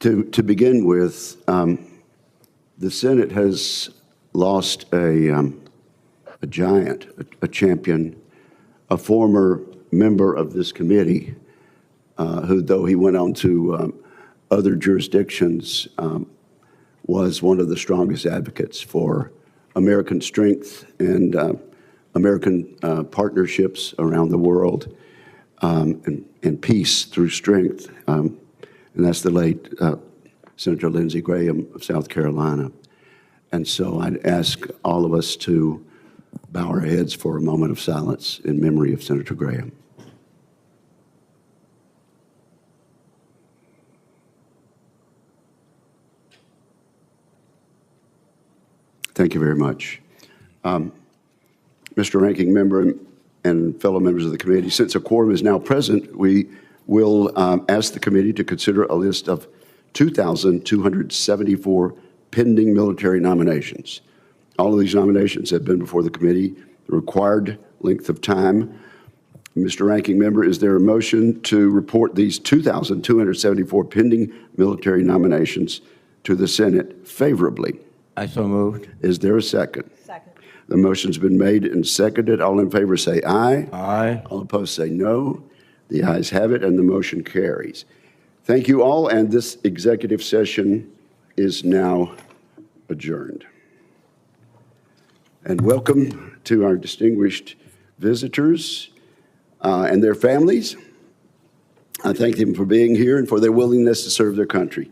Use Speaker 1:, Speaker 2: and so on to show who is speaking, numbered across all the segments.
Speaker 1: To begin with, the Senate has lost a giant, a champion, a former member of this committee, who, though he went on to other jurisdictions, was one of the strongest advocates for American strength and American partnerships around the world, and peace through strength. And that's the late Senator Lindsey Graham of South Carolina. And so I'd ask all of us to bow our heads for a moment of silence in memory of Senator Graham. Thank you very much. Mr. Ranking Member and fellow members of the committee, since a quorum is now present, we will ask the committee to consider a list of 2,274 pending military nominations. All of these nominations have been before the committee the required length of time. Mr. Ranking Member, is there a motion to report these 2,274 pending military nominations to the Senate favorably?
Speaker 2: I so moved.
Speaker 1: Is there a second?
Speaker 3: Second.
Speaker 1: The motion's been made and seconded. All in favor say aye.
Speaker 2: Aye.
Speaker 1: All opposed say no. The ayes have it, and the motion carries. Thank you all, and this executive session is now adjourned. And welcome to our distinguished visitors and their families. I thank them for being here and for their willingness to serve their country.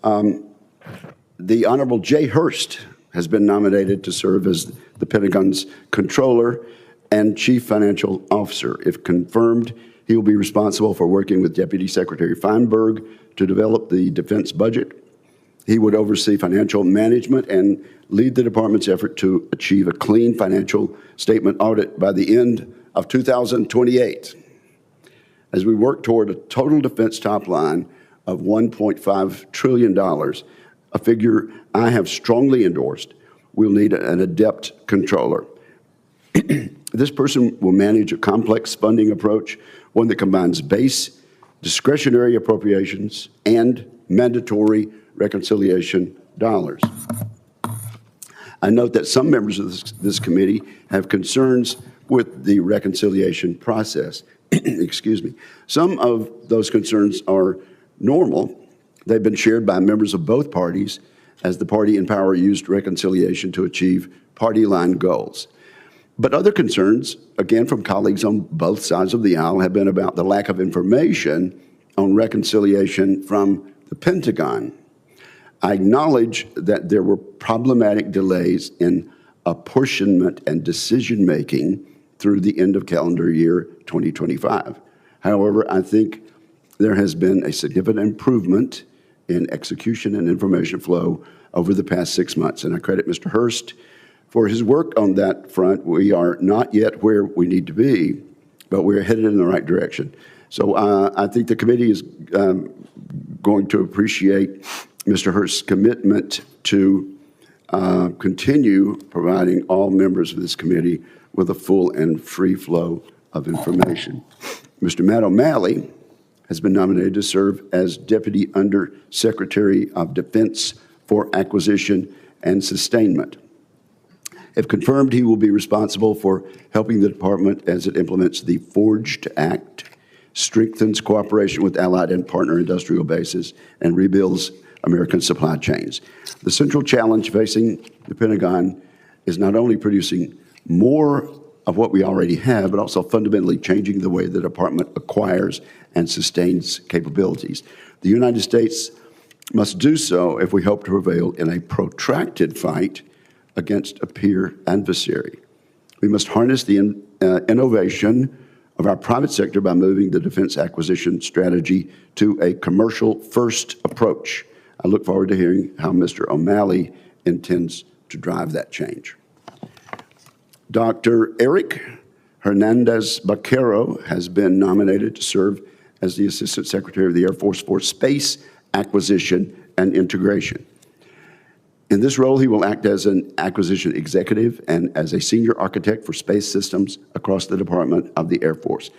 Speaker 1: The Honorable Jay Hurst has been nominated to serve as the Pentagon's Controller and Chief Financial Officer. If confirmed, he will be responsible for working with Deputy Secretary Feinberg to develop the defense budget. He would oversee financial management and lead the department's effort to achieve a clean financial statement audit by the end of 2028. As we work toward a total defense top line of $1.5 trillion, a figure I have strongly endorsed, we'll need an adept controller. This person will manage a complex funding approach, one that combines base, discretionary appropriations, and mandatory reconciliation dollars. I note that some members of this committee have concerns with the reconciliation process. Excuse me. Some of those concerns are normal. They've been shared by members of both parties as the party in power used reconciliation to achieve party line goals. But other concerns, again from colleagues on both sides of the aisle, have been about the lack of information on reconciliation from the Pentagon. I acknowledge that there were problematic delays in apportionment and decision-making through the end of calendar year 2025. However, I think there has been a significant improvement in execution and information flow over the past 6 months, and I credit Mr. Hurst for his work on that front. We are not yet where we need to be, but we're headed in the right direction. So I think the committee is going to appreciate Mr. Hurst's commitment to continue providing all members of this committee with a full and free flow of information. Mr. Matt O'Malley has been nominated to serve as Deputy Under Secretary of Defense for Acquisition and Sustainment. If confirmed, he will be responsible for helping the department as it implements the Forged Act, strengthens cooperation with allied and partner industrial bases, and rebuilds American supply chains. The central challenge facing the Pentagon is not only producing more of what we already have, but also fundamentally changing the way the department acquires and sustains capabilities. The United States must do so if we hope to prevail in a protracted fight against a peer adversary. We must harness the innovation of our private sector by moving the defense acquisition strategy to a commercial-first approach. I look forward to hearing how Mr. O'Malley intends to drive that change. Dr. Eric Hernandez Baquero has been nominated to serve as the Assistant Secretary of the Air Force for Space Acquisition and Integration. In this role, he will act as an acquisition executive and as a senior architect for space systems across the Department of the Air Force.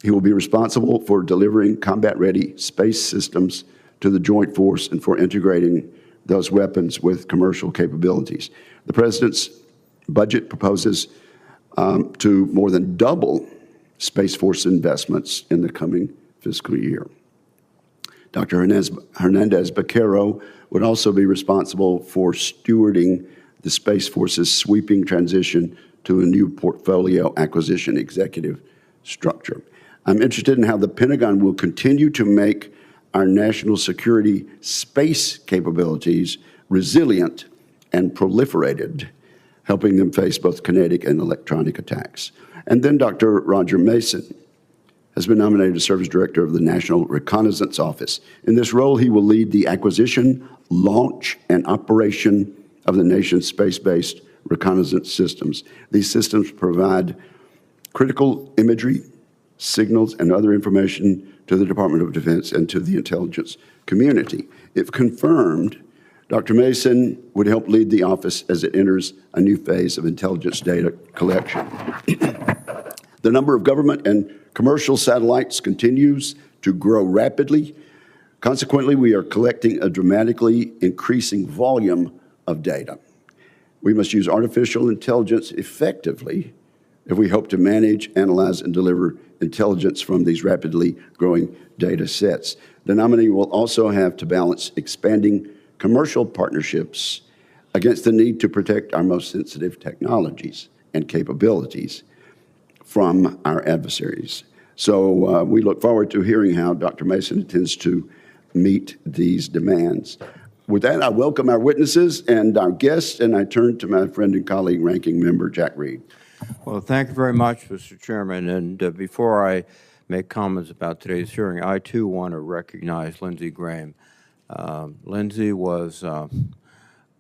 Speaker 1: He will be responsible for delivering combat-ready space systems to the joint force and for integrating those weapons with commercial capabilities. The President's budget proposes to more than double Space Force investments in the coming fiscal year. Dr. Hernandez Baquero would also be responsible for stewarding the Space Force's sweeping transition to a new portfolio acquisition executive structure. I'm interested in how the Pentagon will continue to make our national security space capabilities resilient and proliferated, helping them face both kinetic and electronic attacks. And then Dr. Roger Mason has been nominated to serve as director of the National Reconnaissance Office. In this role, he will lead the acquisition, launch, and operation of the nation's space-based reconnaissance systems. These systems provide critical imagery, signals, and other information to the Department of Defense and to the intelligence community. If confirmed, Dr. Mason would help lead the office as it enters a new phase of intelligence data collection. The number of government and commercial satellites continues to grow rapidly. Consequently, we are collecting a dramatically increasing volume of data. We must use artificial intelligence effectively if we hope to manage, analyze, and deliver intelligence from these rapidly growing data sets. The nominee will also have to balance expanding commercial partnerships against the need to protect our most sensitive technologies and capabilities from our adversaries. So we look forward to hearing how Dr. Mason intends to meet these demands. With that, I welcome our witnesses and our guests, and I turn to my friend and colleague, Ranking Member Jack Reed.
Speaker 2: Well, thank you very much, Mr. Chairman. And before I make comments about today's hearing, I too want to recognize Lindsey Graham. Lindsey was a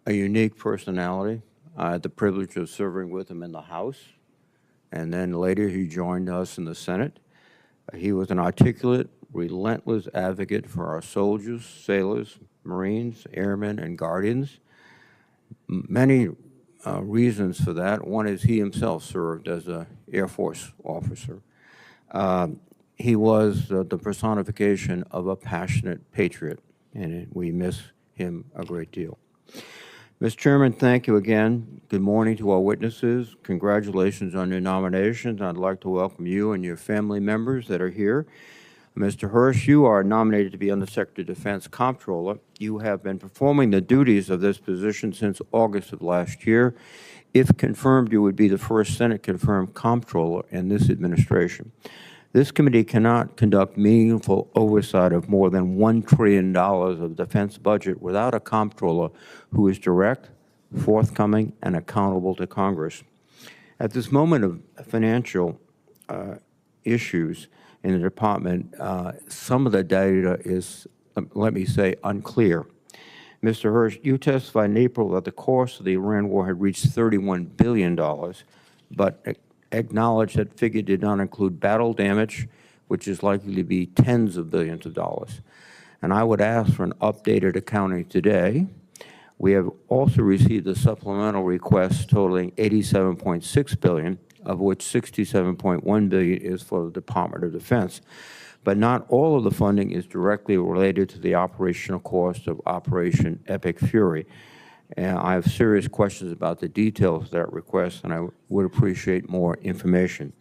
Speaker 2: unique personality. I had the privilege of serving with him in the House, and then later he joined us in the Senate. He was an articulate, relentless advocate for our soldiers, sailors, Marines, airmen, and guardians. Many reasons for that. One is he himself served as an Air Force officer. He was the personification of a passionate patriot, and we miss him a great deal. Mr. Chairman, thank you again. Good morning to our witnesses. Congratulations on your nominations. I'd like to welcome you and your family members that are here. Mr. Hirsch, you are nominated to be Undersecretary of Defense Comptroller. You have been performing the duties of this position since August of last year. If confirmed, you would be the first Senate-confirmed comptroller in this administration. This committee cannot conduct meaningful oversight of more than $1 trillion of defense budget without a comptroller who is direct, forthcoming, and accountable to Congress. At this moment of financial issues in the department, some of the data is, let me say, unclear. Mr. Hirsch, you testified in April that the cost of the Iran war had reached $31 billion, but acknowledged that figure did not include battle damage, which is likely to be tens of billions of dollars. And I would ask for an updated accounting today. We have also received a supplemental request totaling $87.6 billion, of which $67.1 billion is for the Department of Defense. But not all of the funding is directly related to the operational cost of Operation Epic Fury. And I have serious questions about the details of that request, and I would appreciate more information.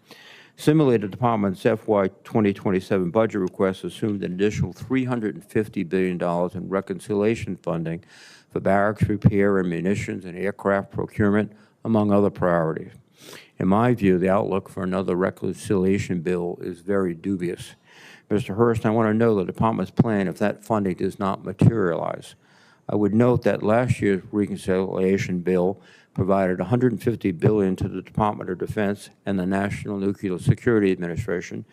Speaker 2: Similarly, the Department's FY 2027 budget request assumed an additional $350 billion in reconciliation funding for barracks repair and munitions and aircraft procurement, among other priorities. In my view, the outlook for another reconciliation bill is very dubious. Mr. Hurst, I want to know the Department's plan if that funding does not materialize. I would note that last year's reconciliation bill provided $150 billion to the Department of Defense and the National Nuclear Security Administration,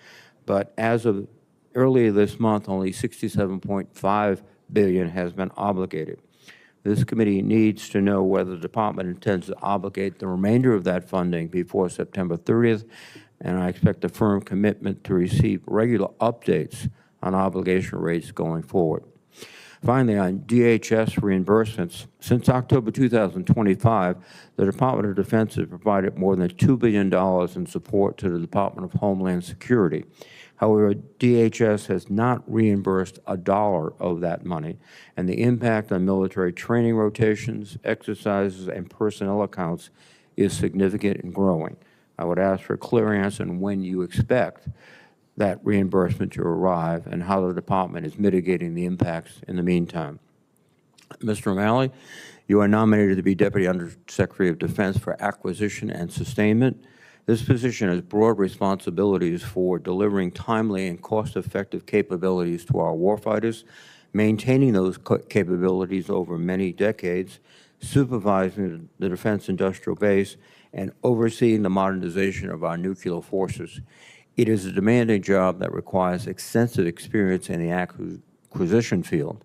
Speaker 2: but as of earlier this month, only $67.5 billion has been obligated. This committee needs to know whether the Department intends to obligate the remainder of that funding before September 30th, and I expect a firm commitment to receive regular updates on obligation rates going forward. Finally, on DHS reimbursements, since October 2025, the Department of Defense has provided more than $2 billion in support to the Department of Homeland Security. However, DHS has not reimbursed a dollar of that money, and the impact on military training rotations, exercises, and personnel accounts is significant and growing. I would ask for a clear answer on when you expect that reimbursement to arrive and how the department is mitigating the impacts in the meantime. Mr. O'Malley, you are nominated to be Deputy Undersecretary of Defense for Acquisition and Sustainment. This position has broad responsibilities for delivering timely and cost-effective capabilities to our warfighters, maintaining those capabilities over many decades, supervising the defense industrial base, and overseeing the modernization of our nuclear forces. It is a demanding job that requires extensive experience in the acquisition field.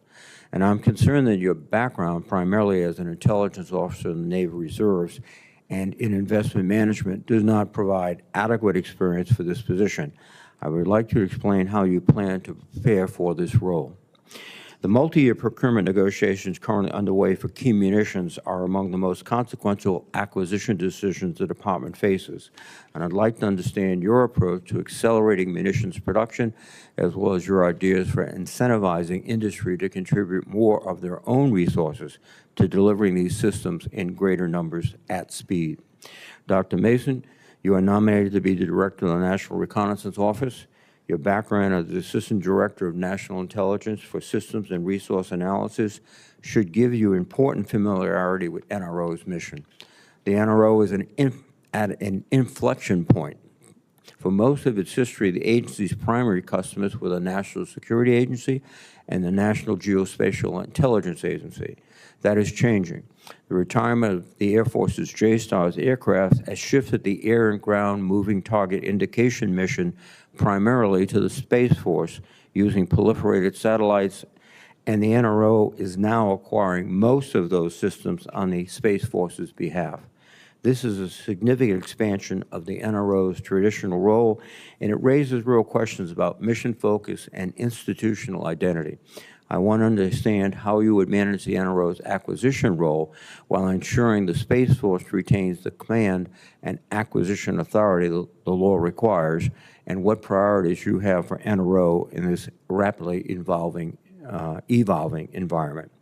Speaker 2: And I'm concerned that your background, primarily as an intelligence officer in the Navy Reserves and in investment management, does not provide adequate experience for this position. I would like to explain how you plan to prepare for this role. The multi-year procurement negotiations currently underway for key munitions are among the most consequential acquisition decisions the Department faces, and I'd like to understand your approach to accelerating munitions production, as well as your ideas for incentivizing industry to contribute more of their own resources to delivering these systems in greater numbers at speed. Dr. Mason, you are nominated to be the Director of the National Reconnaissance Office. Your background as the Assistant Director of National Intelligence for Systems and Resource Analysis should give you important familiarity with NRO's mission. The NRO is at an inflection point. For most of its history, the agency's primary customers were the National Security Agency and the National Geospatial Intelligence Agency. That is changing. The retirement of the Air Force's JSTARS aircraft has shifted the air and ground moving target indication mission primarily to the Space Force using proliferated satellites, and the NRO is now acquiring most of those systems on the Space Force's behalf. This is a significant expansion of the NRO's traditional role, and it raises real questions about mission focus and institutional identity. I want to understand how you would manage the NRO's acquisition role while ensuring the Space Force retains the command and acquisition authority the law requires, and what priorities you have for NRO in this rapidly evolving environment.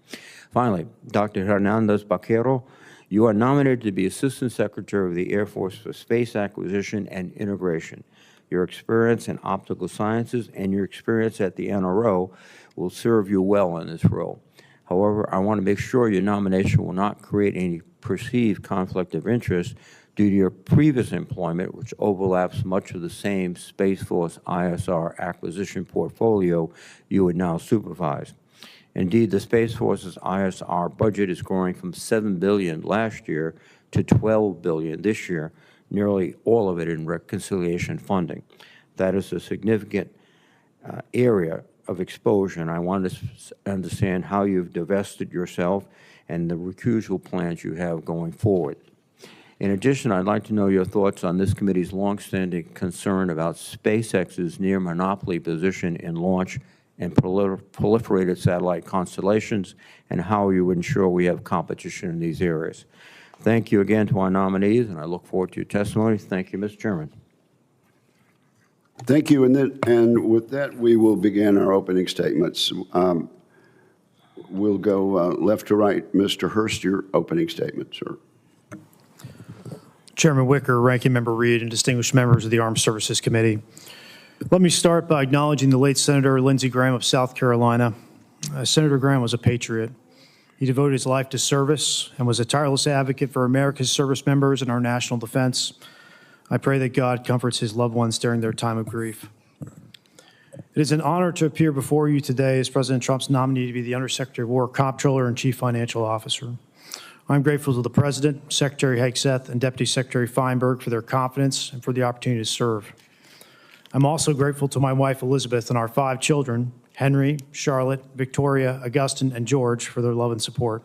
Speaker 2: Finally, Dr. Hernandez Baquero, you are nominated to be Assistant Secretary of the Air Force for Space Acquisition and Integration. Your experience in optical sciences and your experience at the NRO will serve you well in this role. However, I want to make sure your nomination will not create any perceived conflict of interest due to your previous employment, which overlaps much of the same Space Force ISR acquisition portfolio you would now supervise. Indeed, the Space Force's ISR budget is growing from $7 billion last year to $12 billion this year, nearly all of it in reconciliation funding. That is a significant area of exposure, and I want to understand how you've divested yourself and the recusal plans you have going forward. In addition, I'd like to know your thoughts on this committee's longstanding concern about SpaceX's near monopoly position in launch and proliferated satellite constellations, and how you ensure we have competition in these areas. Thank you again to our nominees, and I look forward to your testimony. Thank you, Mr. Chairman.
Speaker 1: Thank you. And with that, we will begin our opening statements. We'll go left to right. Mr. Hurst, your opening statement, sir.
Speaker 3: Chairman Wicker, Ranking Member Reed, and distinguished members of the Armed Services Committee. Let me start by acknowledging the late Senator Lindsey Graham of South Carolina. Senator Graham was a patriot. He devoted his life to service and was a tireless advocate for America's service members and our national defense. I pray that God comforts his loved ones during their time of grief. It is an honor to appear before you today as President Trump's nominee to be the Undersecretary of War, Comptroller, and Chief Financial Officer. I'm grateful to the President, Secretary Hegseth, and Deputy Secretary Feinberg for their confidence and for the opportunity to serve. I'm also grateful to my wife, Elizabeth, and our 5 children, Henry, Charlotte, Victoria, Augustine, and George, for their love and support.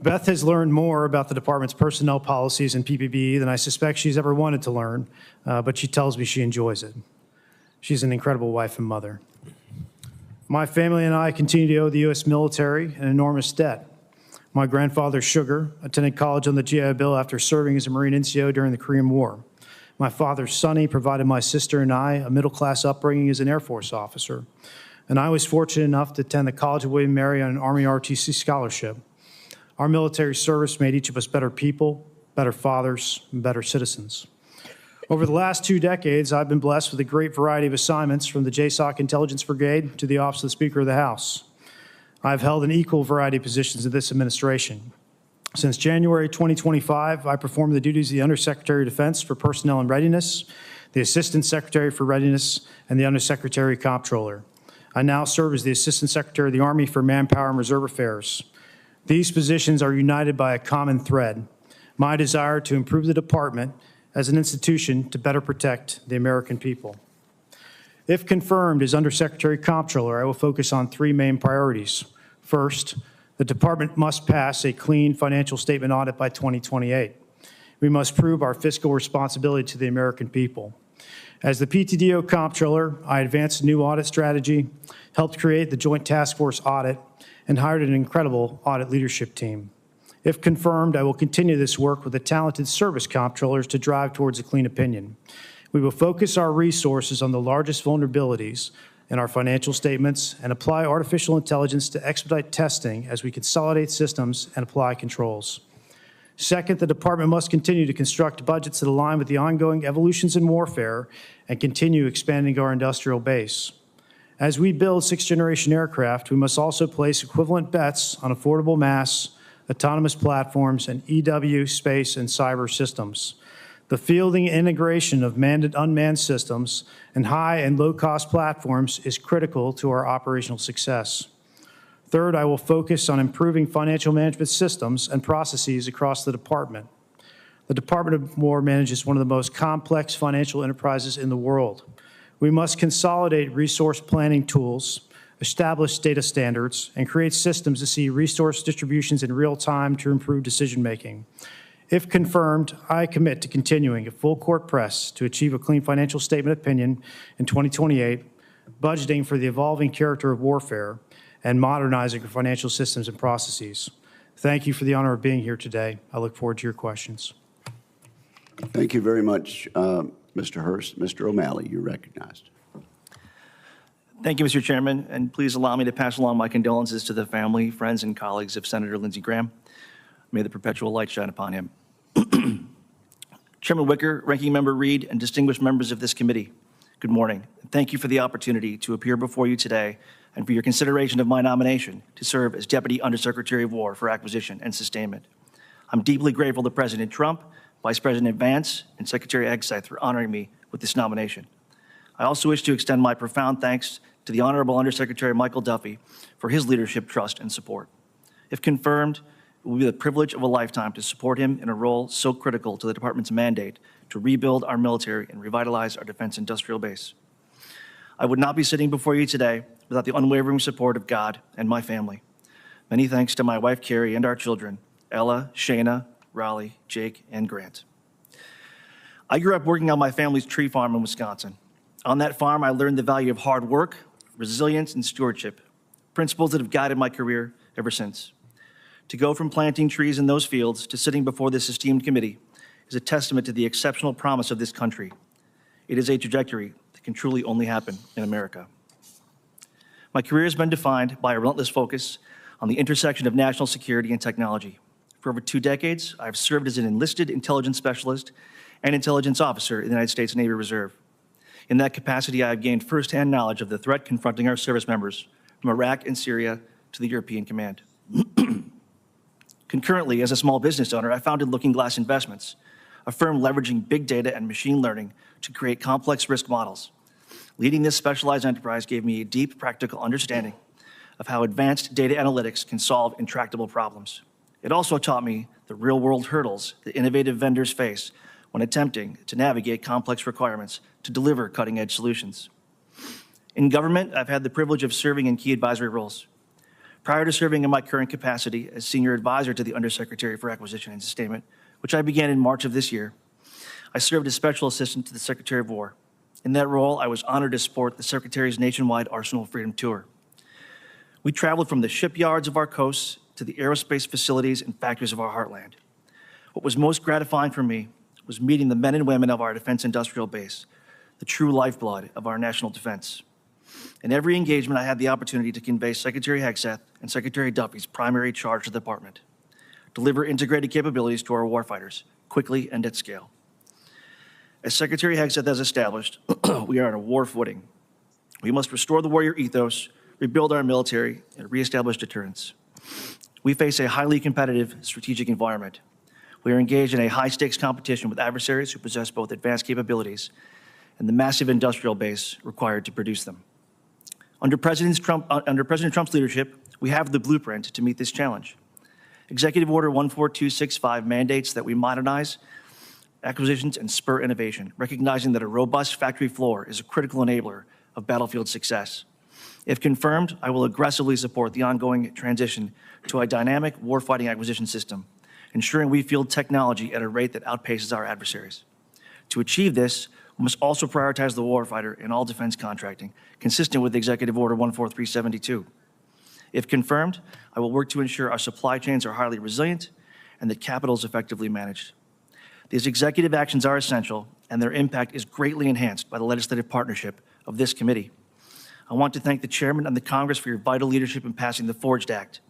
Speaker 3: Beth has learned more about the department's personnel policies and PPB than I suspect she's ever wanted to learn, but she tells me she enjoys it. She's an incredible wife and mother. My family and I continue to owe the U.S. military an enormous debt. My grandfather, Sugar, attended college on the GI Bill after serving as a Marine NCO during the Korean War. My father, Sonny, provided my sister and I a middle-class upbringing as an Air Force officer. And I was fortunate enough to attend the College of William & Mary on an Army ROTC scholarship. Our military service made each of us better people, better fathers, and better citizens. Over the last 2 decades, I've been blessed with a great variety of assignments, from the JSOC Intelligence Brigade to the Office of the Speaker of the House. I've held an equal variety of positions in this administration. Since January 2025, I performed the duties of the Undersecretary of Defense for Personnel and Readiness, the Assistant Secretary for Readiness, and the Undersecretary Comptroller. I now serve as the Assistant Secretary of the Army for Manpower and Reserve Affairs. These positions are united by a common thread: my desire to improve the department as an institution to better protect the American people. If confirmed as Undersecretary Comptroller, I will focus on 3 main priorities. First, the department must pass a clean financial statement audit by 2028. We must prove our fiscal responsibility to the American people. As the PTDO Comptroller, I advanced a new audit strategy, helped create the Joint Task Force Audit, and hired an incredible audit leadership team. If confirmed, I will continue this work with the talented service comptrollers to drive towards a clean opinion. We will focus our resources on the largest vulnerabilities in our financial statements and apply artificial intelligence to expedite testing as we consolidate systems and apply controls. Second, the department must continue to construct budgets that align with the ongoing evolutions in warfare and continue expanding our industrial base. As we build 6th-generation aircraft, we must also place equivalent bets on affordable mass, autonomous platforms, and EW, space, and cyber systems. The fielding and integration of manned and unmanned systems and high and low-cost platforms is critical to our operational success. Third, I will focus on improving financial management systems and processes across the department. The Department of War manages one of the most complex financial enterprises in the world. We must consolidate resource planning tools, establish data standards, and create systems to see resource distributions in real time to improve decision-making. If confirmed, I commit to continuing a full-court press to achieve a clean financial statement opinion in 2028, budgeting for the evolving character of warfare, and modernizing our financial systems and processes. Thank you for the honor of being here today. I look forward to your questions.
Speaker 1: Thank you very much, Mr. Hurst. Mr. O'Malley, you're recognized.
Speaker 4: Thank you, Mr. Chairman, and please allow me to pass along my condolences to the family, friends, and colleagues of Senator Lindsey Graham. May the perpetual light shine upon him. Chairman Wicker, Ranking Member Reed, and distinguished members of this committee, good morning. Thank you for the opportunity to appear before you today and for your consideration of my nomination to serve as Deputy Undersecretary of War for Acquisition and Sustainment. I'm deeply grateful to President Trump, Vice President Vance, and Secretary Egseth for honoring me with this nomination. I also wish to extend my profound thanks to the Honorable Undersecretary Michael Duffy for his leadership, trust, and support. If confirmed, it will be the privilege of a lifetime to support him in a role so critical to the department's mandate to rebuild our military and revitalize our defense industrial base. I would not be sitting before you today without the unwavering support of God and my family. Many thanks to my wife, Carrie, and our children, Ella, Shayna, Raleigh, Jake, and Grant. I grew up working on my family's tree farm in Wisconsin. On that farm, I learned the value of hard work, resilience, and stewardship, principles that have guided my career ever since. To go from planting trees in those fields to sitting before this esteemed committee is a testament to the exceptional promise of this country. It is a trajectory that can truly only happen in America. My career has been defined by a relentless focus on the intersection of national security and technology. For over 2 decades, I've served as an enlisted intelligence specialist and intelligence officer in the United States Navy Reserve. In that capacity, I have gained firsthand knowledge of the threat confronting our service members from Iraq and Syria to the European Command. Concurrently, as a small business owner, I founded Looking Glass Investments, a firm leveraging big data and machine learning to create complex risk models. Leading this specialized enterprise gave me a deep practical understanding of how advanced data analytics can solve intractable problems. It also taught me the real-world hurdles that innovative vendors face when attempting to navigate complex requirements to deliver cutting-edge solutions. In government, I've had the privilege of serving in key advisory roles. Prior to serving in my current capacity as Senior Advisor to the Undersecretary for Acquisition and Sustainment, which I began in March of this year, I served as Special Assistant to the Secretary of War. In that role, I was honored to support the Secretary's nationwide Arsenal Freedom Tour. We traveled from the shipyards of our coasts to the aerospace facilities and factories of our heartland. What was most gratifying for me was meeting the men and women of our defense industrial base, the true lifeblood of our national defense. In every engagement, I had the opportunity to convey Secretary Hegseth and Secretary Duffy's primary charge to the department: deliver integrated capabilities to our warfighters quickly and at scale. As Secretary Hegseth has established, we are on a war footing. We must restore the warrior ethos, rebuild our military, and reestablish deterrence. We face a highly competitive strategic environment. We are engaged in a high-stakes competition with adversaries who possess both advanced capabilities and the massive industrial base required to produce them. Under President Trump's leadership, we have the blueprint to meet this challenge. Executive Order 14265 mandates that we modernize acquisitions and spur innovation, recognizing that a robust factory floor is a critical enabler of battlefield success. If confirmed, I will aggressively support the ongoing transition to a dynamic warfighting acquisition system, ensuring we field technology at a rate that outpaces our adversaries. To achieve this, we must also prioritize the warfighter in all defense contracting, consistent with Executive Order 14372. If confirmed, I will work to ensure our supply chains are highly resilient and that capital is effectively managed. These executive actions are essential, and their impact is greatly enhanced by the legislative partnership of this committee. I want to thank the Chairman and the Congress for your vital leadership in passing the Forged Act.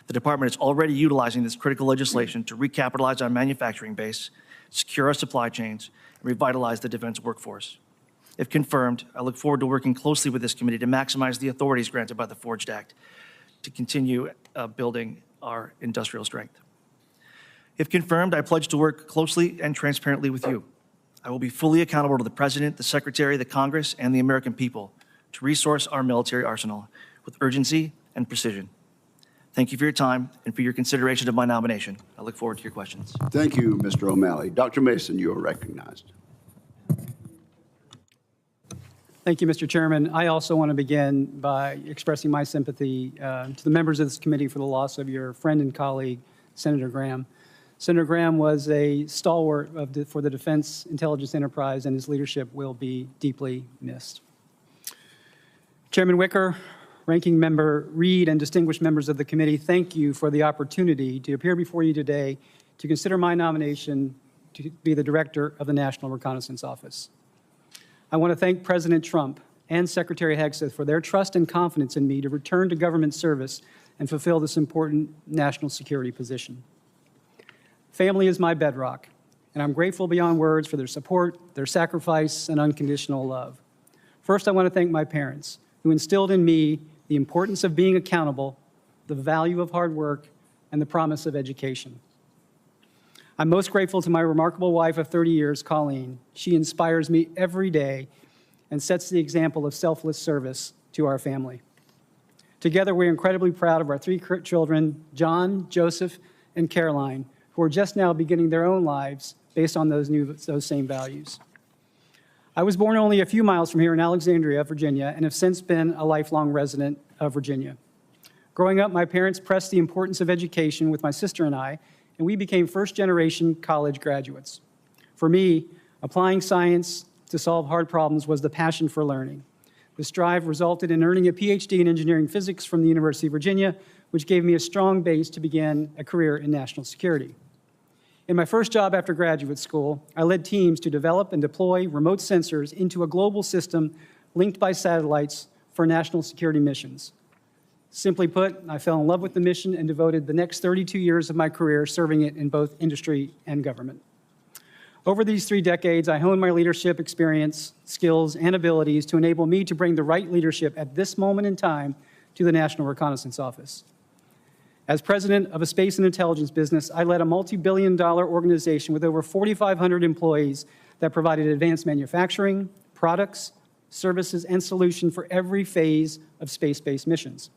Speaker 4: The Department is already utilizing this critical legislation to recapitalize our manufacturing base, secure our supply chains, and revitalize the defense workforce. If confirmed, I look forward to working closely with this committee to maximize the authorities granted by the Forged Act to continue building our industrial strength. If confirmed, I pledge to work closely and transparently with you. I will be fully accountable to the President, the Secretary, the Congress, and the American people to resource our military arsenal with urgency and precision. Thank you for your time and for your consideration of my nomination. I look forward to your questions.
Speaker 1: Thank you, Mr. O'Malley. Dr. Mason, you are recognized.
Speaker 5: Thank you, Mr. Chairman. I also want to begin by expressing my sympathy to the members of this committee for the loss of your friend and colleague, Senator Graham. Senator Graham was a stalwart for the defense intelligence enterprise, and his leadership will be deeply missed. Chairman Wicker, Ranking Member Reed, and distinguished members of the committee, thank you for the opportunity to appear before you today to consider my nomination to be the Director of the National Reconnaissance Office. I want to thank President Trump and Secretary Hegseth for their trust and confidence in me to return to government service and fulfill this important national security position. Family is my bedrock, and I'm grateful beyond words for their support, their sacrifice, and unconditional love. First, I want to thank my parents, who instilled in me the importance of being accountable, the value of hard work, and the promise of education. I'm most grateful to my remarkable wife of 30 years, Colleen. She inspires me every day and sets the example of selfless service to our family. Together, we're incredibly proud of our three children, John, Joseph, and Caroline, who are just now beginning their own lives based on those same values. I was born only a few miles from here in Alexandria, Virginia, and have since been a lifelong resident of Virginia. Growing up, my parents pressed the importance of education with my sister and I, and we became first-generation college graduates. For me, applying science to solve hard problems was the passion for learning. This drive resulted in earning a PhD in engineering physics from the University of Virginia, which gave me a strong base to begin a career in national security. In my first job after graduate school, I led teams to develop and deploy remote sensors into a global system linked by satellites for national security missions. Simply put, I fell in love with the mission and devoted the next 32 years of my career serving it in both industry and government. Over these 3 decades, I honed my leadership experience, skills, and abilities to enable me to bring the right leadership at this moment in time to the National Reconnaissance Office. As president of a space and intelligence business, I led a multi-billion-dollar organization with over 4,500 employees that provided advanced manufacturing, products, services, and solutions for every phase of space-based missions.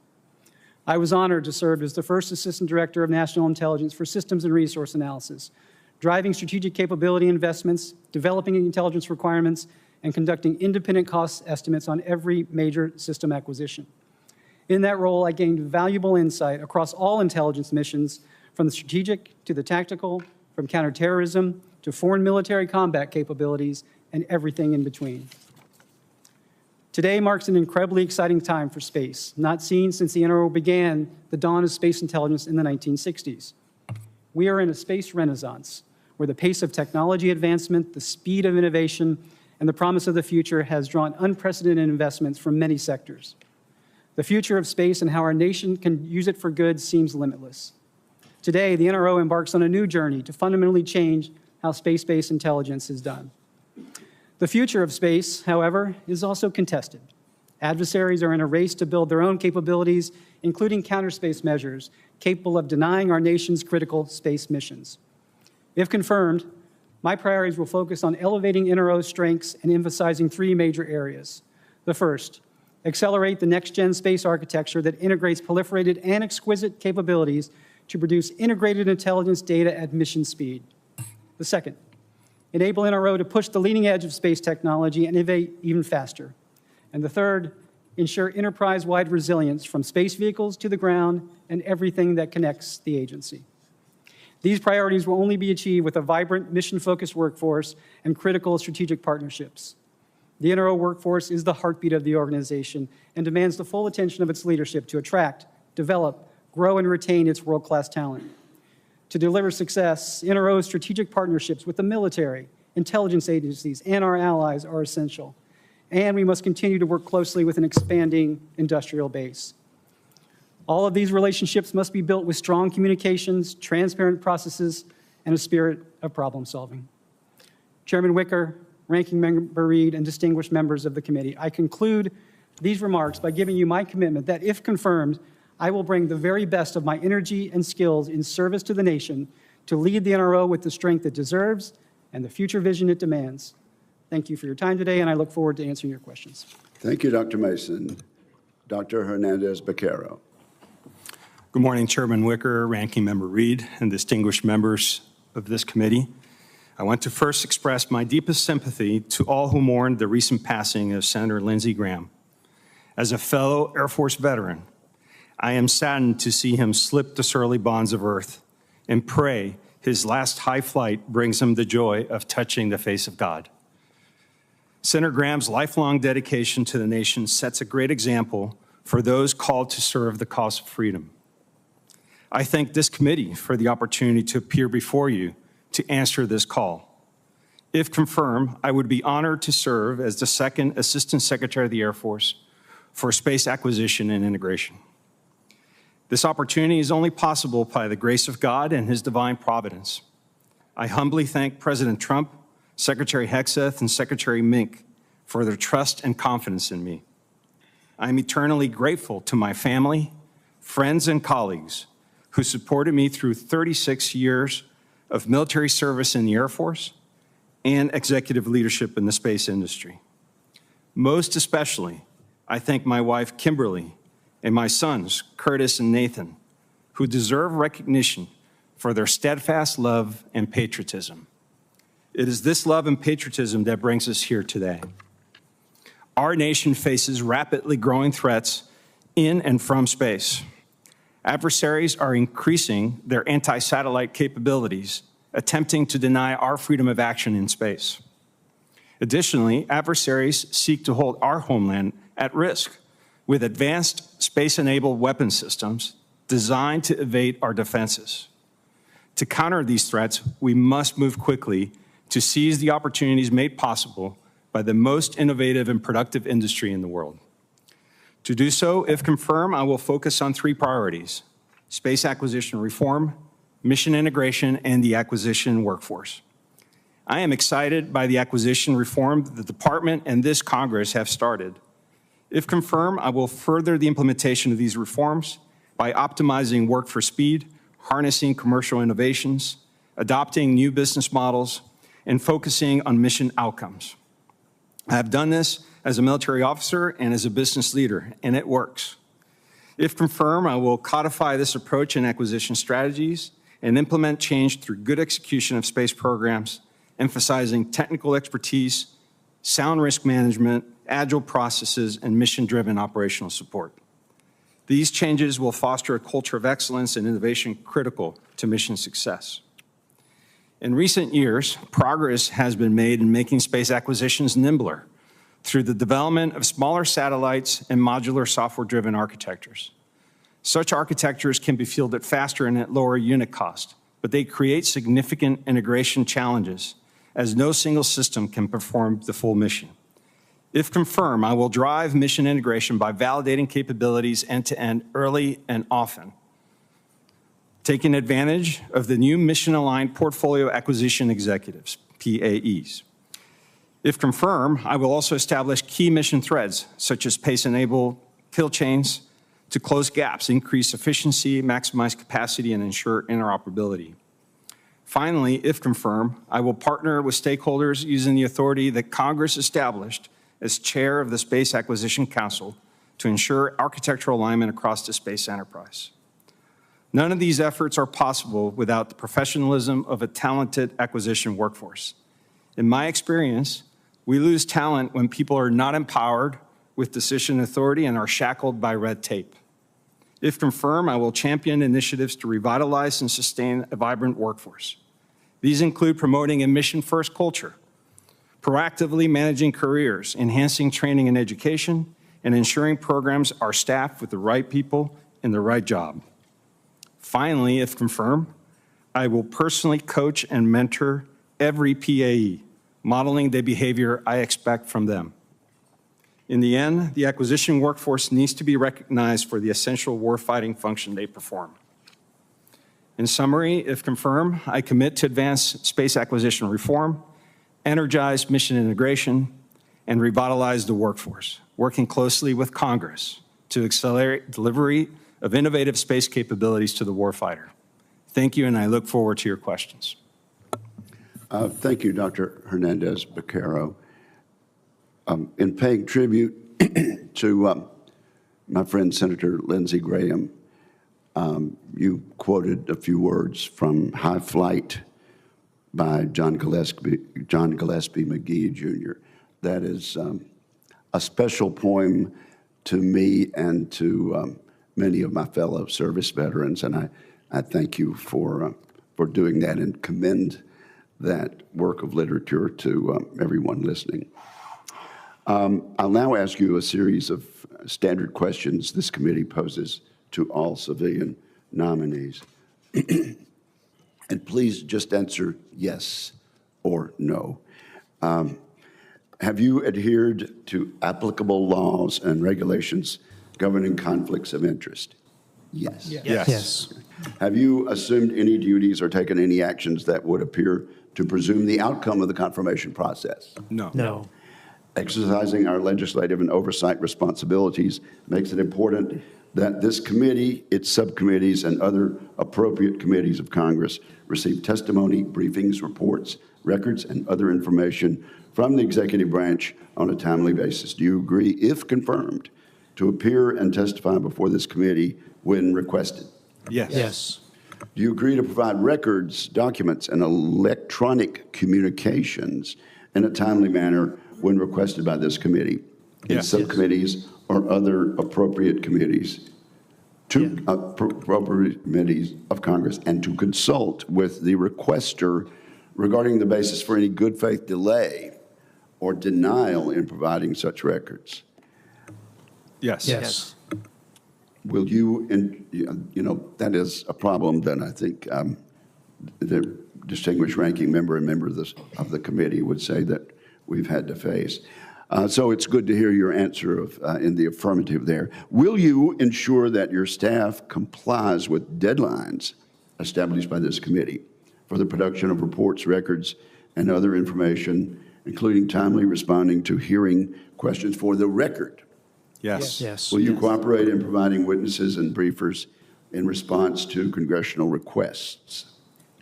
Speaker 5: I was honored to serve as the first Assistant Director of National Intelligence for Systems and Resource Analysis, driving strategic capability investments, developing intelligence requirements, and conducting independent cost estimates on every major system acquisition. In that role, I gained valuable insight across all intelligence missions, from the strategic to the tactical, from counterterrorism to foreign military combat capabilities, and everything in between. Today marks an incredibly exciting time for space, not seen since the NRO began the dawn of space intelligence in the 1960s. We are in a space renaissance, where the pace of technology advancement, the speed of innovation, and the promise of the future has drawn unprecedented investments from many sectors. The future of space and how our nation can use it for good seems limitless. Today, the NRO embarks on a new journey to fundamentally change how space-based intelligence is done. The future of space, however, is also contested. Adversaries are in a race to build their own capabilities, including counter-space measures capable of denying our nation's critical space missions. If confirmed, my priorities will focus on elevating NRO's strengths and emphasizing three major areas. The first, accelerate the next-gen space architecture that integrates proliferated and exquisite capabilities to produce integrated intelligence data at mission speed. The second, enable NRO to push the leading edge of space technology and innovate even faster. And the third, ensure enterprise-wide resilience from space vehicles to the ground and everything that connects the agency. These priorities will only be achieved with a vibrant, mission-focused workforce and critical strategic partnerships. The NRO workforce is the heartbeat of the organization and demands the full attention of its leadership to attract, develop, grow, and retain its world-class talent. To deliver success, NRO's strategic partnerships with the military, intelligence agencies, and our allies are essential. And we must continue to work closely with an expanding industrial base. All of these relationships must be built with strong communications, transparent processes, and a spirit of problem solving. Chairman Wicker, Ranking Member Reed, and distinguished members of the committee, I conclude these remarks by giving you my commitment that, if confirmed, I will bring the very best of my energy and skills in service to the nation to lead the NRO with the strength it deserves and the future vision it demands. Thank you for your time today, and I look forward to answering your questions.
Speaker 1: Thank you, Dr. Mason. Dr. Hernandez-Becerra.
Speaker 6: Good morning, Chairman Wicker, Ranking Member Reed, and distinguished members of this committee. I want to first express my deepest sympathy to all who mourned the recent passing of Senator Lindsey Graham. As a fellow Air Force veteran, I am saddened to see him slip the surly bonds of earth and pray his last high flight brings him the joy of touching the face of God. Senator Graham's lifelong dedication to the nation sets a great example for those called to serve the cause of freedom. I thank this committee for the opportunity to appear before you to answer this call. If confirmed, I would be honored to serve as the second Assistant Secretary of the Air Force for Space Acquisition and Integration. This opportunity is only possible by the grace of God and His divine providence. I humbly thank President Trump, Secretary Hegseth, and Secretary Mink for their trust and confidence in me. I am eternally grateful to my family, friends, and colleagues who supported me through 36 years of military service in the Air Force and executive leadership in the space industry. Most especially, I thank my wife, Kimberly, and my sons, Curtis and Nathan, who deserve recognition for their steadfast love and patriotism. It is this love and patriotism that brings us here today. Our nation faces rapidly growing threats in and from space. Adversaries are increasing their anti-satellite capabilities, attempting to deny our freedom of action in space. Additionally, adversaries seek to hold our homeland at risk with advanced space-enabled weapon systems designed to evade our defenses. To counter these threats, we must move quickly to seize the opportunities made possible by the most innovative and productive industry in the world. To do so, if confirmed, I will focus on three priorities: space acquisition reform, mission integration, and the acquisition workforce. I am excited by the acquisition reform that the Department and this Congress have started. If confirmed, I will further the implementation of these reforms by optimizing work for speed, harnessing commercial innovations, adopting new business models, and focusing on mission outcomes. I have done this as a military officer and as a business leader, and it works. If confirmed, I will codify this approach in acquisition strategies and implement change through good execution of space programs, emphasizing technical expertise, sound risk management, agile processes, and mission-driven operational support. These changes will foster a culture of excellence and innovation critical to mission success. In recent years, progress has been made in making space acquisitions nimbler, through the development of smaller satellites and modular software-driven architectures. Such architectures can be fielded faster and at lower unit cost, but they create significant integration challenges, as no single system can perform the full mission. If confirmed, I will drive mission integration by validating capabilities end-to-end early and often, taking advantage of the new mission-aligned portfolio acquisition executives, PAEs. If confirmed, I will also establish key mission threads, such as PACE-enabled kill chains, to close gaps, increase efficiency, maximize capacity, and ensure interoperability. Finally, if confirmed, I will partner with stakeholders using the authority that Congress established as chair of the Space Acquisition Council to ensure architectural alignment across the space enterprise. None of these efforts are possible without the professionalism of a talented acquisition workforce. In my experience, we lose talent when people are not empowered with decision authority and are shackled by red tape. If confirmed, I will champion initiatives to revitalize and sustain a vibrant workforce. These include promoting a mission-first culture, proactively managing careers, enhancing training and education, and ensuring programs are staffed with the right people in the right job. Finally, if confirmed, I will personally coach and mentor every PAE, modeling the behavior I expect from them. In the end, the acquisition workforce needs to be recognized for the essential warfighting function they perform. In summary, if confirmed, I commit to advance space acquisition reform, energize mission integration, and revitalize the workforce, working closely with Congress to accelerate delivery of innovative space capabilities to the warfighter. Thank you, and I look forward to your questions.
Speaker 1: Thank you, Dr. Hernandez-Becerra. In paying tribute to my friend Senator Lindsey Graham, you quoted a few words from High Flight by John Gillespie McGee, Jr. That is a special poem to me and to many of my fellow service veterans, and I thank you for doing that and commend that work of literature to everyone listening. I'll now ask you a series of standard questions this committee poses to all civilian nominees. And please just answer yes or no. Have you adhered to applicable laws and regulations governing conflicts of interest? Yes.
Speaker 3: Yes.
Speaker 1: Have you assumed any duties or taken any actions that would appear to presume the outcome of the confirmation process?
Speaker 6: No.
Speaker 3: No.
Speaker 1: Exercising our legislative and oversight responsibilities makes it important that this committee, its subcommittees, and other appropriate committees of Congress receive testimony, briefings, reports, records, and other information from the executive branch on a timely basis. Do you agree, if confirmed, to appear and testify before this committee when requested?
Speaker 6: Yes.
Speaker 3: Yes.
Speaker 1: Do you agree to provide records, documents, and electronic communications in a timely manner when requested by this committee, in
Speaker 6: Yes.
Speaker 1: subcommittees or other appropriate committees, appropriate committees of Congress, and to consult with the requester regarding the basis for any good faith delay or denial in providing such records?
Speaker 6: Yes.
Speaker 3: Yes.
Speaker 1: Will you, and that is a problem that I think the distinguished ranking member and member of the committee would say that we've had to face. So it's good to hear your answer in the affirmative there. Will you ensure that your staff complies with deadlines established by this committee for the production of reports, records, and other information, including timely responding to hearing questions for the record?
Speaker 6: Yes.
Speaker 3: Yes.
Speaker 1: Will you cooperate in providing witnesses and briefers in response to congressional requests?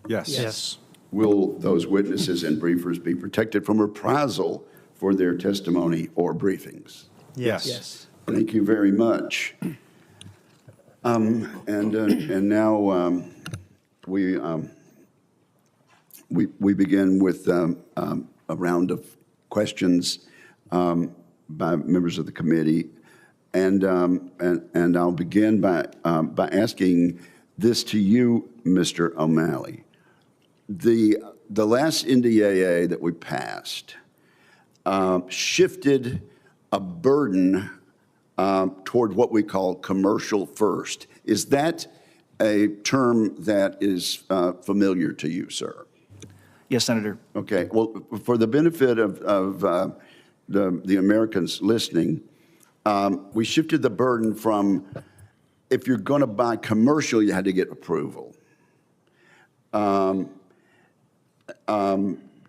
Speaker 6: Yes.
Speaker 3: Yes.
Speaker 1: Will those witnesses and briefers be protected from reprisal for their testimony or briefings?
Speaker 6: Yes.
Speaker 3: Yes.
Speaker 1: Thank you very much. And now we begin with a round of questions by members of the committee, and I'll begin by asking this to you, Mr. O'Malley. The last NDAA that we passed shifted a burden toward what we call commercial first. Is that a term that is familiar to you, sir?
Speaker 4: Yes, Senator.
Speaker 1: Okay. Well, for the benefit of the Americans listening, we shifted the burden from if you're going to buy commercial, you had to get approval,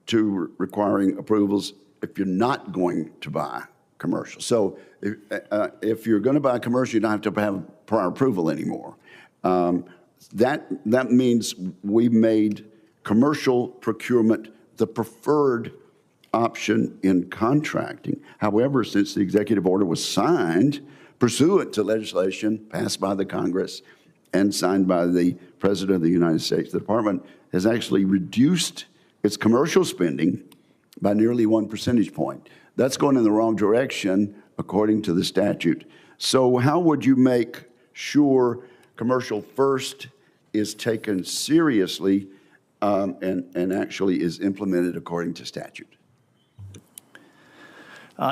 Speaker 1: to requiring approvals if you're not going to buy commercial. So if you're going to buy commercial, you don't have to have prior approval anymore. That means we made commercial procurement the preferred option in contracting. However, since the executive order was signed pursuant to legislation passed by the Congress and signed by the President of the United States, the department has actually reduced its commercial spending by nearly 1 percentage point. That's going in the wrong direction according to the statute. So how would you make sure commercial first is taken seriously and actually is implemented according to statute?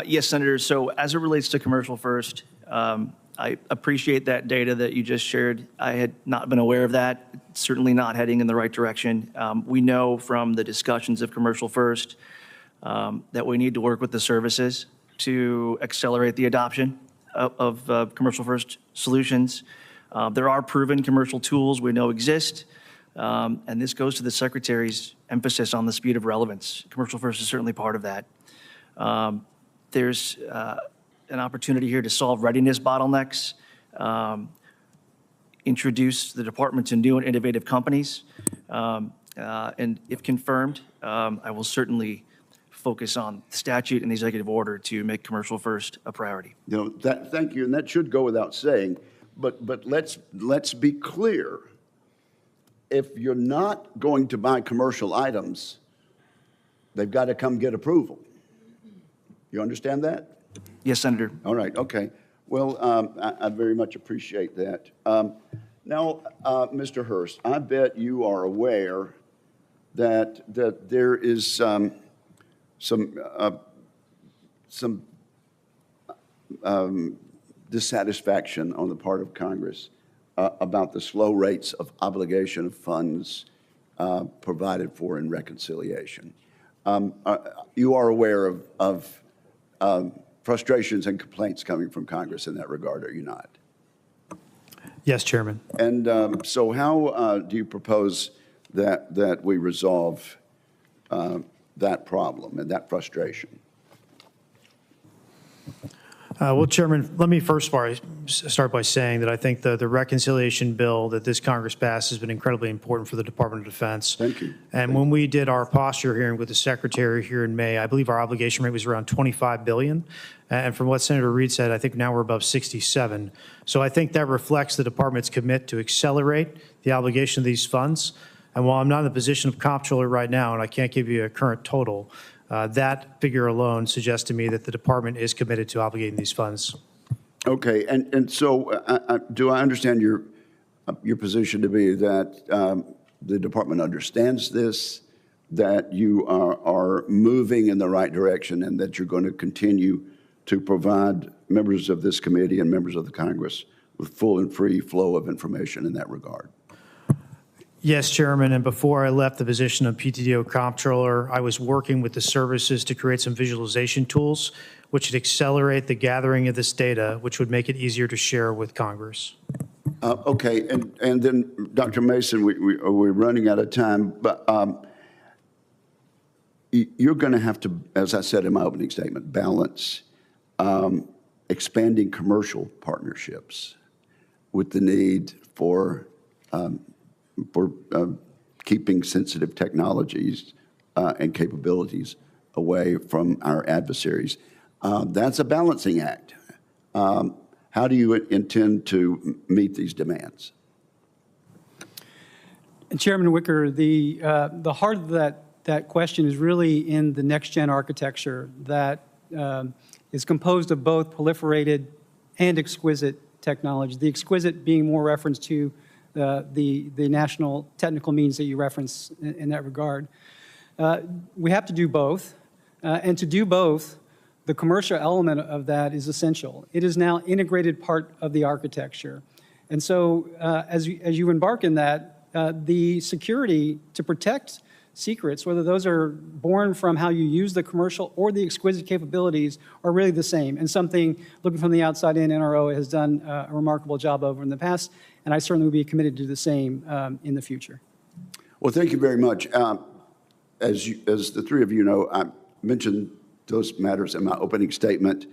Speaker 4: Yes, Senator. So as it relates to commercial first, I appreciate that data that you just shared. I had not been aware of that, certainly not heading in the right direction. We know from the discussions of commercial first that we need to work with the services to accelerate the adoption of commercial first solutions. There are proven commercial tools we know exist, and this goes to the Secretary's emphasis on the speed of relevance. Commercial first is certainly part of that. There's an opportunity here to solve readiness bottlenecks, introduce the department to new and innovative companies, and if confirmed, I will certainly focus on statute and the executive order to make commercial first a priority.
Speaker 1: Thank you, and that should go without saying, but let's be clear. If you're not going to buy commercial items, they've got to come get approval. You understand that?
Speaker 4: Yes, Senator.
Speaker 1: All right, okay. Well, I very much appreciate that. Now, Mr. Hurst, I bet you are aware that there is some dissatisfaction on the part of Congress about the slow rates of obligation of funds provided for in reconciliation. You are aware of frustrations and complaints coming from Congress in that regard, are you not?
Speaker 3: Yes, Chairman.
Speaker 1: And so how do you propose that we resolve that problem and that frustration?
Speaker 3: Well, Chairman, let me first start by saying that I think the reconciliation bill that this Congress passed has been incredibly important for the Department of Defense.
Speaker 1: Thank you.
Speaker 3: And when we did our posture hearing with the Secretary here in May, I believe our obligation rate was around $25 billion. And from what Senator Reid said, I think now we're above 67. So I think that reflects the Department's commitment to accelerate the obligation of these funds. And while I'm not in the position of comptroller right now, and I can't give you a current total, that figure alone suggests to me that the department is committed to obligating these funds. Okay,
Speaker 1: and so do I understand your position to be that the department understands this, that you are moving in the right direction, and that you're going to continue to provide members of this committee and members of the Congress with full and free flow of information in that regard?
Speaker 3: Yes, Chairman, and before I left the position of PTDO Comptroller, I was working with the services to create some visualization tools which would accelerate the gathering of this data, which would make it easier to share with Congress.
Speaker 1: Okay, and then, Dr. Mason, we're running out of time, but you're going to have to, as I said in my opening statement, balance expanding commercial partnerships with the need for keeping sensitive technologies and capabilities away from our adversaries. That's a balancing act. How do you intend to meet these demands?
Speaker 5: And Chairman Wicker, the heart of that question is really in the next-gen architecture that is composed of both proliferated and exquisite technology, the exquisite being more reference to the national technical means that you reference in that regard. We have to do both, and to do both, the commercial element of that is essential. It is now integrated part of the architecture. And so as you embark in that, the security to protect secrets, whether those are born from how you use the commercial or the exquisite capabilities, are really the same, and something, looking from the outside in, NRO has done a remarkable job over in the past, and I certainly will be committed to do the same in the future.
Speaker 1: Well, thank you very much. As the three of you know, I mentioned those matters in my opening statement.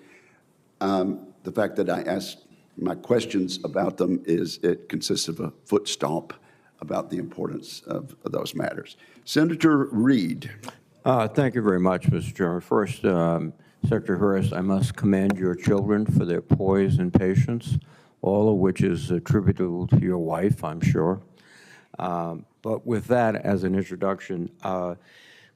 Speaker 1: The fact that I asked my questions about them is it consists of a foot stomp about the importance of those matters. Senator Reid.
Speaker 2: Thank you very much, Mr. Chairman. First, Secretary Hurst, I must commend your children for their poise and patience, all of which is attributable to your wife, I'm sure. But with that as an introduction,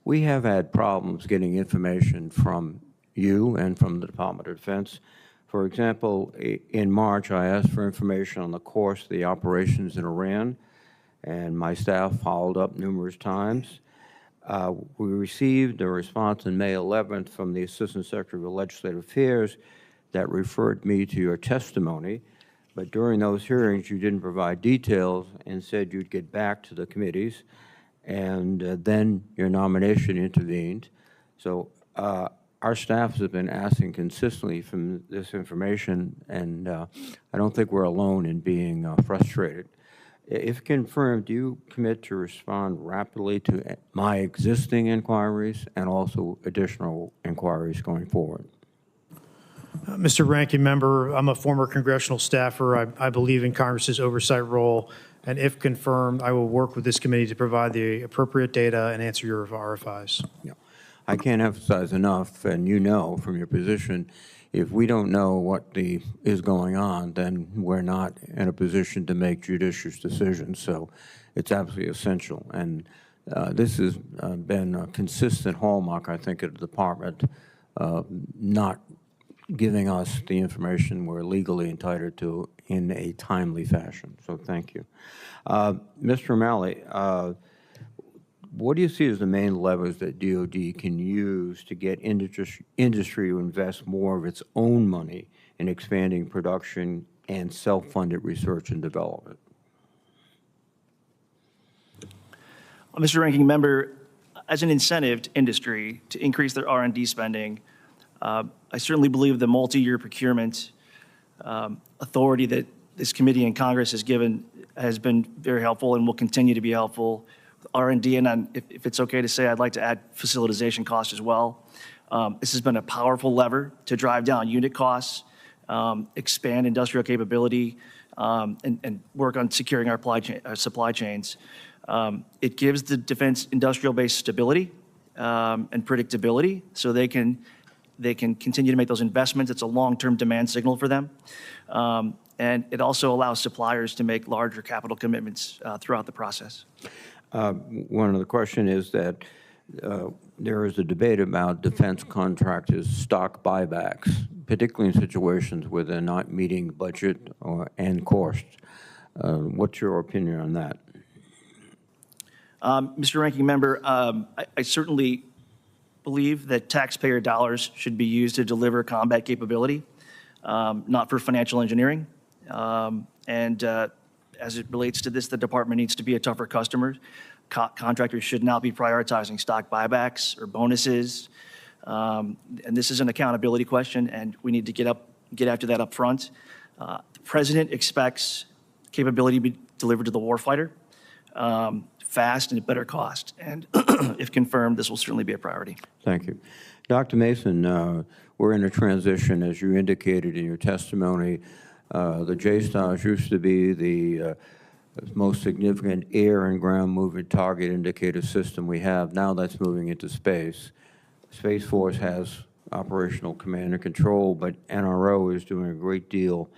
Speaker 2: we have had problems getting information from you and from the Department of Defense. For example, in March, I asked for information on the course of the operations in Iran, and my staff followed up numerous times. We received a response on May 11th from the Assistant Secretary of Legislative Affairs that referred me to your testimony, but during those hearings, you didn't provide details and said you'd get back to the committees, and then your nomination intervened. So our staff has been asking consistently for this information, and I don't think we're alone in being frustrated. If confirmed, do you commit to respond rapidly to my existing inquiries and also additional inquiries going forward?
Speaker 3: Mr. Ranking Member, I'm a former congressional staffer. I believe in Congress's oversight role, and if confirmed, I will work with this committee to provide the appropriate data and answer your RFIs.
Speaker 2: Yeah. I can't emphasize enough, and you know from your position, if we don't know what is going on, then we're not in a position to make judicious decisions. So it's absolutely essential. And this has been a consistent hallmark, I think, of the department, not giving us the information we're legally entitled to in a timely fashion. So thank you. Mr. O'Malley, what do you see as the main levers that DOD can use to get industry to invest more of its own money in expanding production and self-funded research and development?
Speaker 4: Mr. Ranking Member, as an incentive to industry to increase their R&D spending, I certainly believe the multi-year procurement authority that this committee in Congress has given has been very helpful and will continue to be helpful. R&D, and if it's okay to say, I'd like to add facilitization costs as well. This has been a powerful lever to drive down unit costs, expand industrial capability, and work on securing our supply chains. It gives the defense industrial base stability and predictability, so they can continue to make those investments. It's a long-term demand signal for them. And it also allows suppliers to make larger capital commitments throughout the process.
Speaker 2: One of the question is that there is a debate about defense contractors' stock buybacks, particularly in situations where they're not meeting budget and cost. What's your opinion on that?
Speaker 4: Mr. Ranking Member, I certainly believe that taxpayer dollars should be used to deliver combat capability, not for financial engineering. As it relates to this, the department needs to be a tougher customer. Contractors should not be prioritizing stock buybacks or bonuses. And this is an accountability question, and we need to get after that up front. The President expects capability to be delivered to the warfighter fast and at better cost. And if confirmed, this will certainly be a priority.
Speaker 2: Thank you. Dr. Mason, we're in a transition, as you indicated in your testimony. The JSTOS used to be the most significant air and ground movement target indicator system we have. Now that's moving into space. Space Force has operational command and control, but NRO is doing a great deal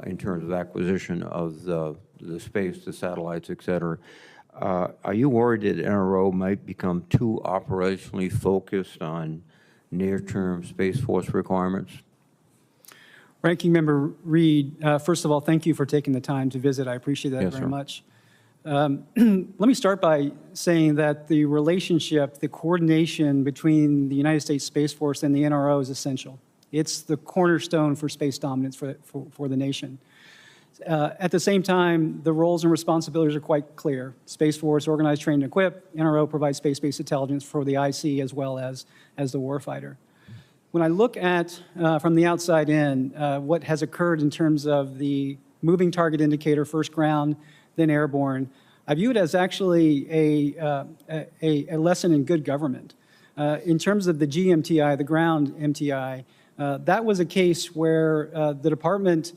Speaker 2: in terms of acquisition of the space, the satellites, et cetera. Are you worried that NRO might become too operationally focused on near-term Space Force requirements?
Speaker 5: Ranking Member Reid, first of all, thank you for taking the time to visit. I appreciate that very much. Let me start by saying that the relationship, the coordination between the United States Space Force and the NRO is essential. It's the cornerstone for space dominance for the nation. At the same time, the roles and responsibilities are quite clear. Space Force organize, train, and equip. NRO provides space-based intelligence for the IC as well as the warfighter. When I look at, from the outside in, what has occurred in terms of the moving target indicator, first ground, then airborne, I view it as actually a lesson in good government. In terms of the GMTI, the ground MTI, that was a case where the department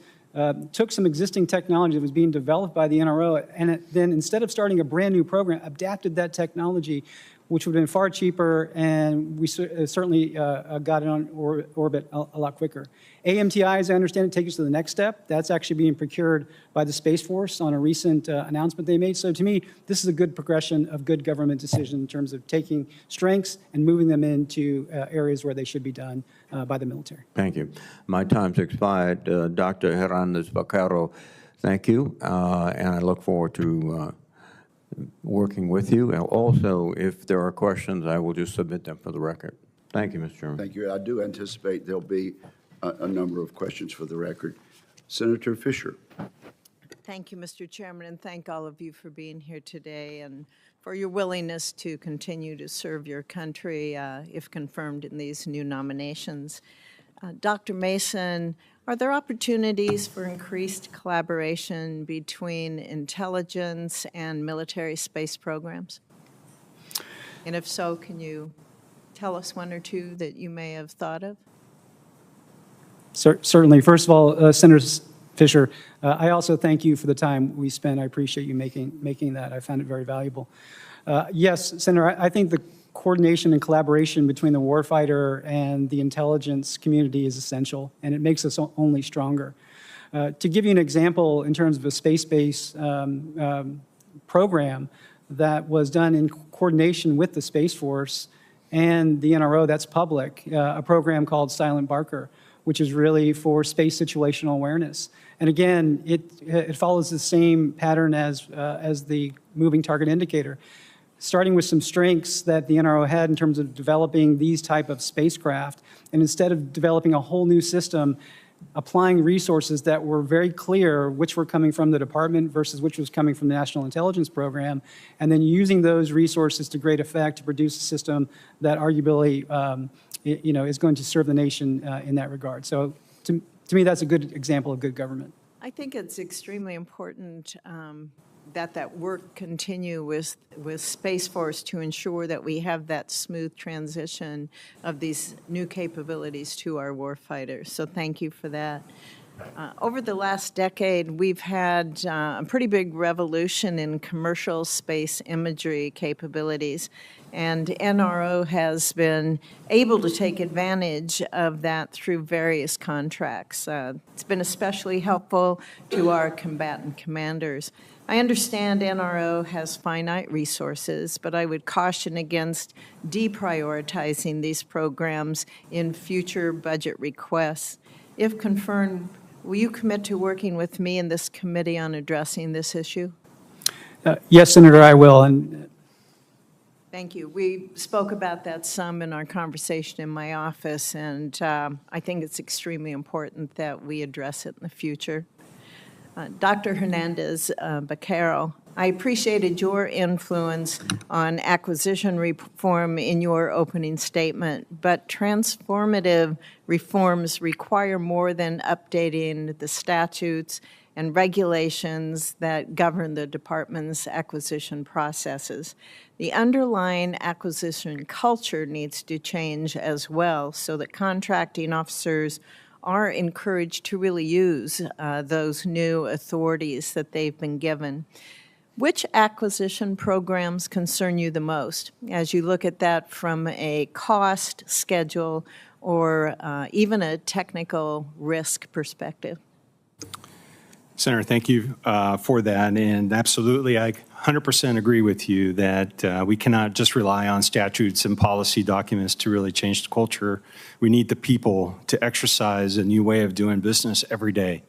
Speaker 5: took some existing technology that was being developed by the NRO, and then instead of starting a brand new program, adapted that technology, which would have been far cheaper, and we certainly got it on orbit a lot quicker. AMTI, as I understand it, takes us to the next step. That's actually being procured by the Space Force on a recent announcement they made. So to me, this is a good progression of good government decision in terms of taking strengths and moving them into areas where they should be done by the military.
Speaker 2: Thank you. My time's expired. Dr. Hernandez Vaquero, thank you, and I look forward to working with you. And also, if there are questions, I will just submit them for the record. Thank you, Mr. Chairman.
Speaker 1: Thank you. I do anticipate there'll be a number of questions for the record. Senator Fisher.
Speaker 7: Thank you, Mr. Chairman, and thank all of you for being here today and for your willingness to continue to serve your country if confirmed in these new nominations. Dr. Mason, are there opportunities for increased collaboration between intelligence and military space programs? And if so, can you tell us one or two that you may have thought of?
Speaker 5: Certainly. First of all, Senator Fisher, I also thank you for the time we spent. I appreciate you making that. I found it very valuable. Yes, Senator, I think the coordination and collaboration between the warfighter and the intelligence community is essential, and it makes us only stronger. To give you an example in terms of a space-based program that was done in coordination with the Space Force and the NRO, that's public, a program called Silent Barker, which is really for space situational awareness. And again, it follows the same pattern as the moving target indicator, starting with some strengths that the NRO had in terms of developing these type of spacecraft, and instead of developing a whole new system, applying resources that were very clear which were coming from the department versus which was coming from the National Intelligence Program, and then using those resources to great effect to produce a system that arguably is going to serve the nation in that regard. So to me, that's a good example of good government.
Speaker 7: I think it's extremely important that work continue with Space Force to ensure that we have that smooth transition of these new capabilities to our warfighters. So thank you for that. Over the last decade, we've had a pretty big revolution in commercial space imagery capabilities, and NRO has been able to take advantage of that through various contracts. It's been especially helpful to our combatant commanders. I understand NRO has finite resources, but I would caution against deprioritizing these programs in future budget requests. If confirmed, will you commit to working with me and this committee on addressing this issue?
Speaker 5: Yes, Senator, I will. And
Speaker 7: thank you. We spoke about that some in our conversation in my office, and I think it's extremely important that we address it in the future. Dr. Hernandez Vaquero, I appreciated your influence on acquisition reform in your opening statement, but transformative reforms require more than updating the statutes and regulations that govern the department's acquisition processes. The underlying acquisition culture needs to change as well so that contracting officers are encouraged to really use those new authorities that they've been given. Which acquisition programs concern you the most as you look at that from a cost, schedule, or even a technical risk perspective?
Speaker 6: Senator, thank you for that. And absolutely, I 100% agree with you that we cannot just rely on statutes and policy documents to really change the culture. We need the people to exercise a new way of doing business every day,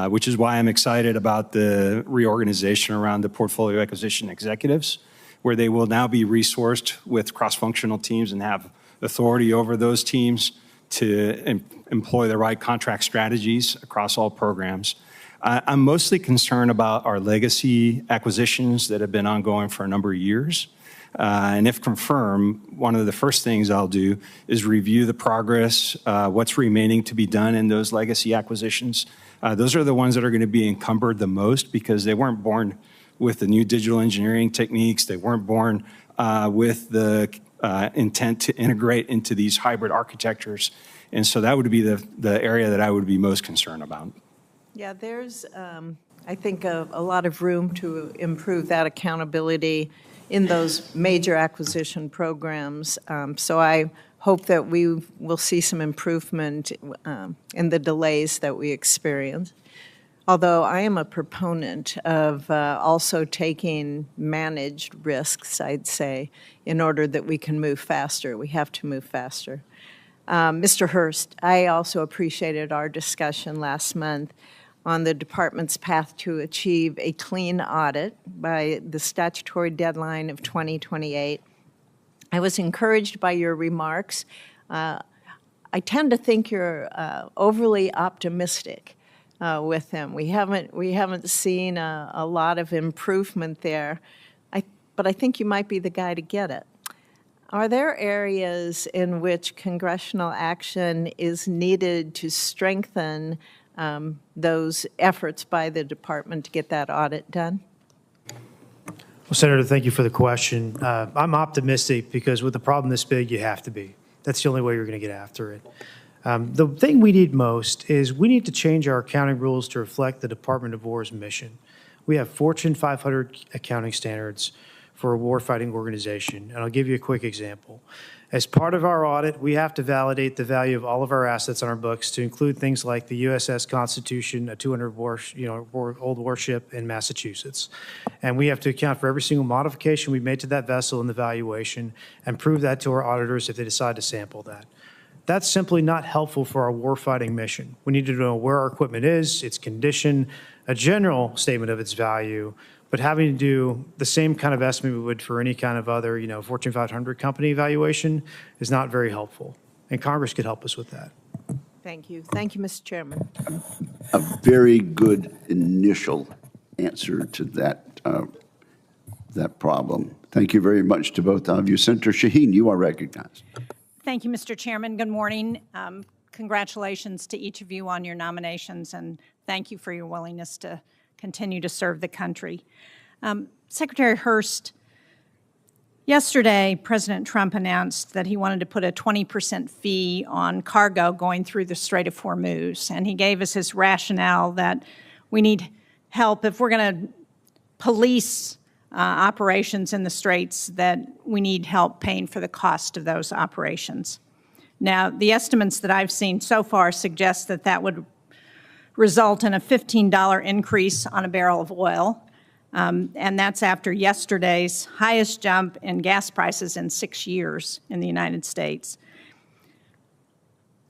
Speaker 6: which is why I'm excited about the reorganization around the portfolio acquisition executives, where they will now be resourced with cross-functional teams and have authority over those teams to employ the right contract strategies across all programs. I'm mostly concerned about our legacy acquisitions that have been ongoing for a number of years. And if confirmed, one of the first things I'll do is review the progress, what's remaining to be done in those legacy acquisitions. Those are the ones that are going to be encumbered the most because they weren't born with the new digital engineering techniques. They weren't born with the intent to integrate into these hybrid architectures. And so that would be the area that I would be most concerned about.
Speaker 7: Yeah, there's, I think, a lot of room to improve that accountability in those major acquisition programs. So I hope that we will see some improvement in the delays that we experience. Although I am a proponent of also taking managed risks, I'd say, in order that we can move faster. We have to move faster. Mr. Hurst, I also appreciated our discussion last month on the department's path to achieve a clean audit by the statutory deadline of 2028. I was encouraged by your remarks. I tend to think you're overly optimistic with them. We haven't seen a lot of improvement there, but I think you might be the guy to get it. Are there areas in which congressional action is needed to strengthen those efforts by the department to get that audit done?
Speaker 3: Well, Senator, thank you for the question. I'm optimistic because with a problem this big, you have to be. That's the only way you're going to get after it. The thing we need most is we need to change our accounting rules to reflect the Department of War's mission. We have Fortune 500 accounting standards for a warfighting organization, and I'll give you a quick example. As part of our audit, we have to validate the value of all of our assets on our books to include things like the USS Constitution, a 200-old warship in Massachusetts. And we have to account for every single modification we've made to that vessel in the valuation and prove that to our auditors if they decide to sample that. That's simply not helpful for our warfighting mission. We need to know where our equipment is, its condition, a general statement of its value, but having to do the same kind of estimate we would for any kind of other, Fortune 500 company evaluation is not very helpful. And Congress could help us with that.
Speaker 7: Thank you. Thank you, Mr. Chairman.
Speaker 1: A very good initial answer to that, that problem. Thank you very much to both of you. Senator Shaheen, you are recognized.
Speaker 8: Thank you, Mr. Chairman. Good morning. Congratulations to each of you on your nominations, and thank you for your willingness to continue to serve the country. Secretary Hurst, yesterday, President Trump announced that he wanted to put a 20% fee on cargo going through the Strait of Hormuz, and he gave us his rationale that we need help if we're going to police operations in the straits, that we need help paying for the cost of those operations. Now, the estimates that I've seen so far suggest that that would result in a $15 increase on a barrel of oil, and that's after yesterday's highest jump in gas prices in 6 years in the United States.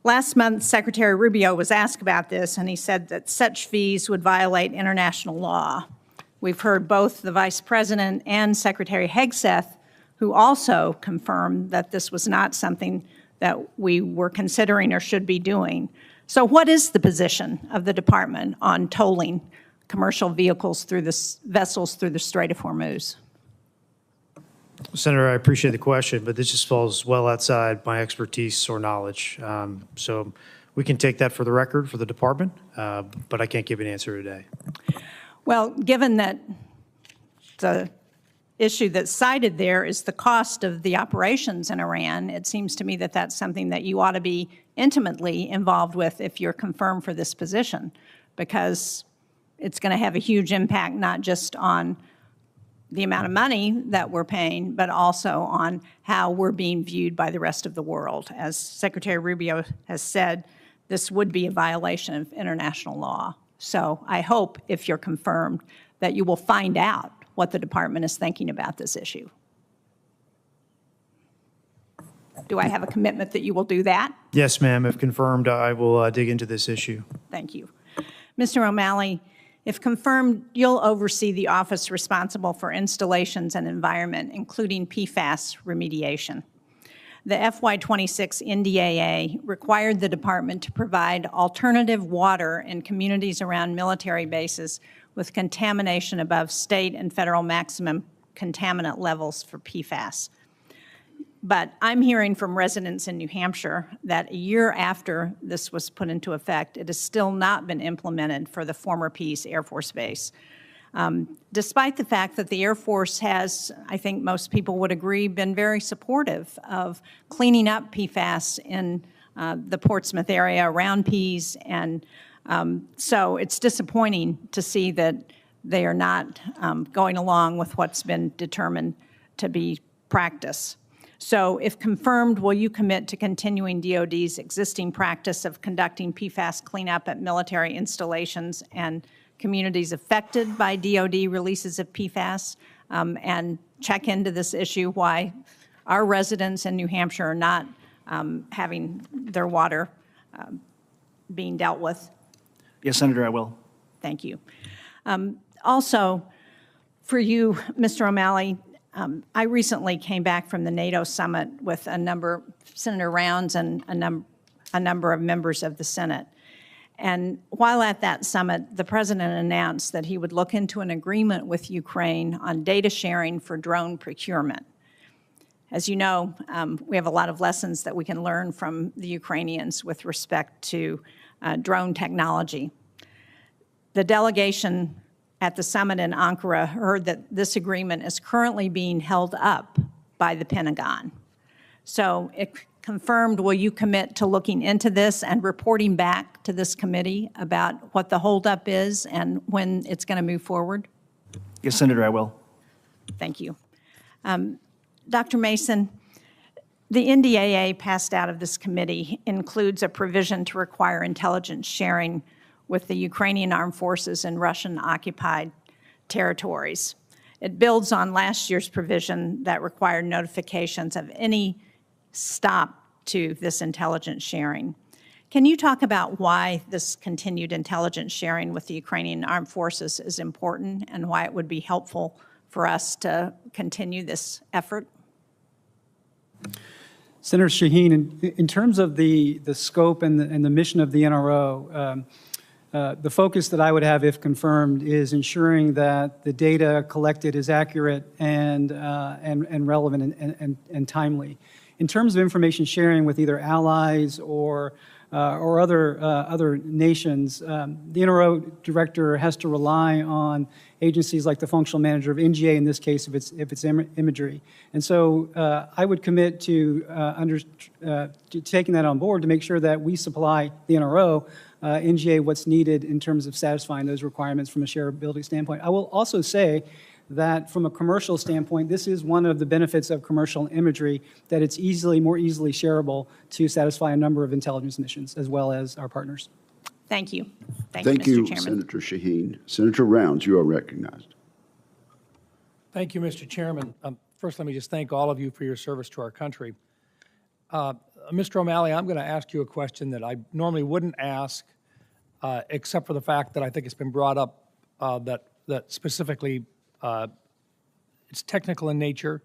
Speaker 8: Last month, Secretary Rubio was asked about this, and he said that such fees would violate international law. We've heard both the Vice President and Secretary Hegseth, who also confirmed that this was not something that we were considering or should be doing. So what is the position of the department on tolling commercial vehicles through the vessels through the Strait of Hormuz?
Speaker 3: Senator, I appreciate the question, but this just falls well outside my expertise or knowledge. So we can take that for the record for the department, but I can't give an answer today.
Speaker 8: Well, given that the issue that's cited there is the cost of the operations in Iran, it seems to me that that's something that you ought to be intimately involved with if you're confirmed for this position, because it's going to have a huge impact not just on the amount of money that we're paying, but also on how we're being viewed by the rest of the world. As Secretary Rubio has said, this would be a violation of international law. So I hope, if you're confirmed, that you will find out what the department is thinking about this issue. Do I have a commitment that you will do that?
Speaker 3: Yes, ma'am. If confirmed, I will dig into this issue.
Speaker 8: Thank you. Mr. O'Malley, if confirmed, you'll oversee the office responsible for installations and environment, including PFAS remediation. The FY26 NDAA required the department to provide alternative water in communities around military bases with contamination above state and federal maximum contaminant levels for PFAS. But I'm hearing from residents in New Hampshire that a year after this was put into effect, it has still not been implemented for the former Pease Air Force Base. Despite the fact that the Air Force has, I think most people would agree, been very supportive of cleaning up PFAS in the Portsmouth area around Pease, and so it's disappointing to see that they are not going along with what's been determined to be practice. So if confirmed, will you commit to continuing DOD's existing practice of conducting PFAS cleanup at military installations and communities affected by DOD releases of PFAS, and check into this issue, why our residents in New Hampshire are not having their water being dealt with?
Speaker 4: Yes, Senator, I will.
Speaker 8: Thank you. Also, for you, Mr. O'Malley, I recently came back from the NATO summit with Senator Rounds and a number of members of the Senate. And while at that summit, the President announced that he would look into an agreement with Ukraine on data sharing for drone procurement. As you know, we have a lot of lessons that we can learn from the Ukrainians with respect to drone technology. The delegation at the summit in Ankara heard that this agreement is currently being held up by the Pentagon. So if confirmed, will you commit to looking into this and reporting back to this committee about what the holdup is and when it's going to move forward?
Speaker 4: Yes, Senator, I will.
Speaker 8: Thank you. Dr. Mason, the NDAA passed out of this committee includes a provision to require intelligence sharing with the Ukrainian armed forces in Russian-occupied territories. It builds on last year's provision that required notifications of any stop to this intelligence sharing. Can you talk about why this continued intelligence sharing with the Ukrainian armed forces is important and why it would be helpful for us to continue this effort?
Speaker 5: Senator Shaheen, in terms of the scope and the mission of the NRO, the focus that I would have, if confirmed, is ensuring that the data collected is accurate and relevant and timely. In terms of information sharing with either allies or other nations, the NRO director has to rely on agencies like the functional manager of NGA, in this case, if it's imagery. And so I would commit to taking that on board to make sure that we supply the NRO, NGA, what's needed in terms of satisfying those requirements from a shareability standpoint. I will also say that from a commercial standpoint, this is one of the benefits of commercial imagery, that it's more easily shareable to satisfy a number of intelligence missions, as well as our partners.
Speaker 8: Thank you.
Speaker 1: Thank you, Senator Shaheen. Senator Rounds, you are recognized.
Speaker 9: Thank you, Mr. Chairman. First, let me just thank all of you for your service to our country. Mr. O'Malley, I'm going to ask you a question that I normally wouldn't ask, except for the fact that I think it's been brought up that specifically it's technical in nature,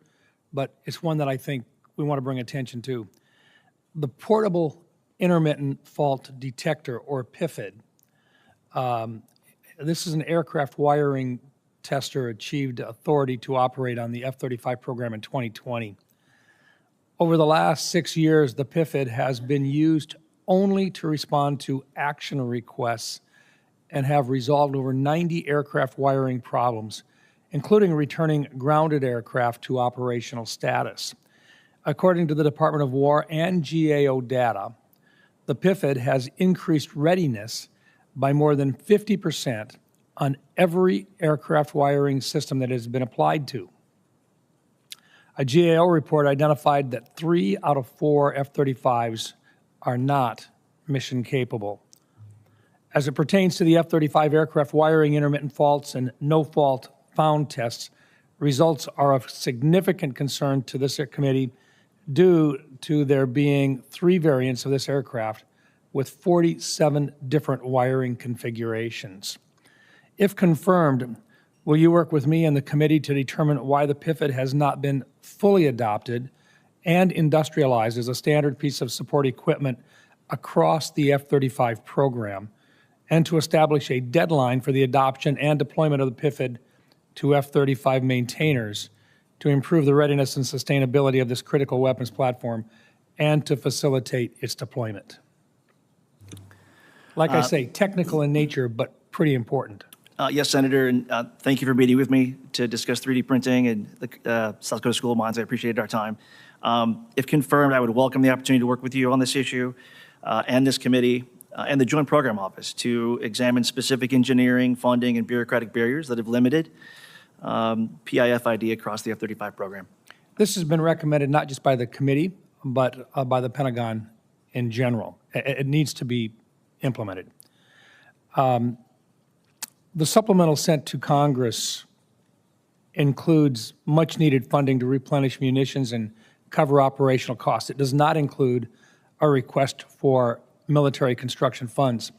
Speaker 9: but it's one that I think we want to bring attention to. The Portable Intermittent Fault Detector, or PIFID. This is an aircraft wiring tester achieved authority to operate on the F-35 program in 2020. Over the last 6 years, the PIFID has been used only to respond to action requests and have resolved over 90 aircraft wiring problems, including returning grounded aircraft to operational status. According to the Department of War and GAO data, the PIFID has increased readiness by more than 50% on every aircraft wiring system that has been applied to. A GAO report identified that 3 out of 4 F-35s are not mission capable. As it pertains to the F-35 aircraft wiring intermittent faults and no-fault found tests, results are of significant concern to this committee due to there being 3 variants of this aircraft with 47 different wiring configurations. If confirmed, will you work with me and the committee to determine why the PIFID has not been fully adopted and industrialized as a standard piece of support equipment across the F-35 program, and to establish a deadline for the adoption and deployment of the PIFID to F-35 maintainers to improve the readiness and sustainability of this critical weapons platform and to facilitate its deployment? Like I say, technical in nature, but pretty important.
Speaker 4: Yes, Senator, and thank you for meeting with me to discuss 3D printing and the South Dakota School of Mines. I appreciated our time. If confirmed, I would welcome the opportunity to work with you on this issue and this committee and the Joint Program Office to examine specific engineering, funding, and bureaucratic barriers that have limited PIFID across the F-35 program.
Speaker 9: This has been recommended not just by the committee, but by the Pentagon in general. It needs to be implemented. The supplemental sent to Congress includes much-needed funding to replenish munitions and cover operational costs. It does not include a request for military construction funds.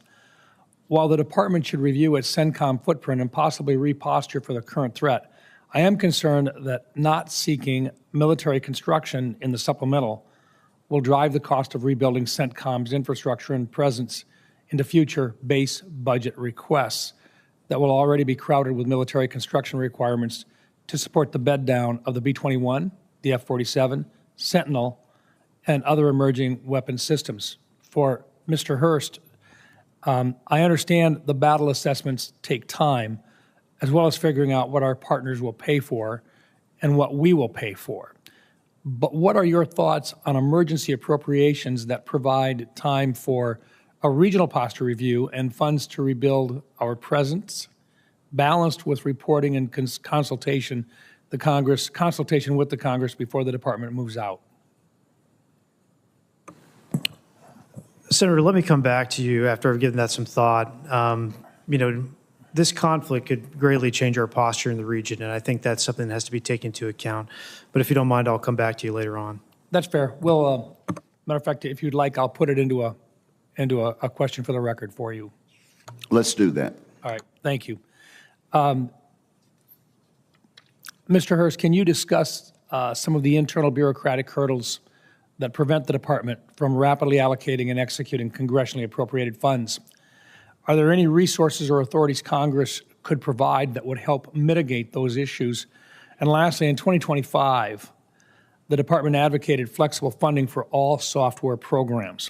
Speaker 9: While the department should review its CENTCOM footprint and possibly reposture for the current threat, I am concerned that not seeking military construction in the supplemental will drive the cost of rebuilding CENTCOM's infrastructure and presence into future base budget requests that will already be crowded with military construction requirements to support the bed down of the B-21, the F-47, Sentinel, and other emerging weapon systems. For Mr. Hurst, I understand the battle assessments take time, as well as figuring out what our partners will pay for and what we will pay for. But what are your thoughts on emergency appropriations that provide time for a regional posture review and funds to rebuild our presence, balanced with reporting and consultation with the Congress before the department moves out?
Speaker 3: Senator, let me come back to you after I've given that some thought. This conflict could greatly change our posture in the region, and I think that's something that has to be taken into account. But if you don't mind, I'll come back to you later on.
Speaker 9: That's fair. Well, matter of fact, if you'd like, I'll put it into a question for the record for you.
Speaker 1: Let's do that.
Speaker 9: All right, thank you. Mr. Hurst, can you discuss some of the internal bureaucratic hurdles that prevent the department from rapidly allocating and executing congressionally appropriated funds? Are there any resources or authorities Congress could provide that would help mitigate those issues? And lastly, in 2025, the department advocated flexible funding for all software programs.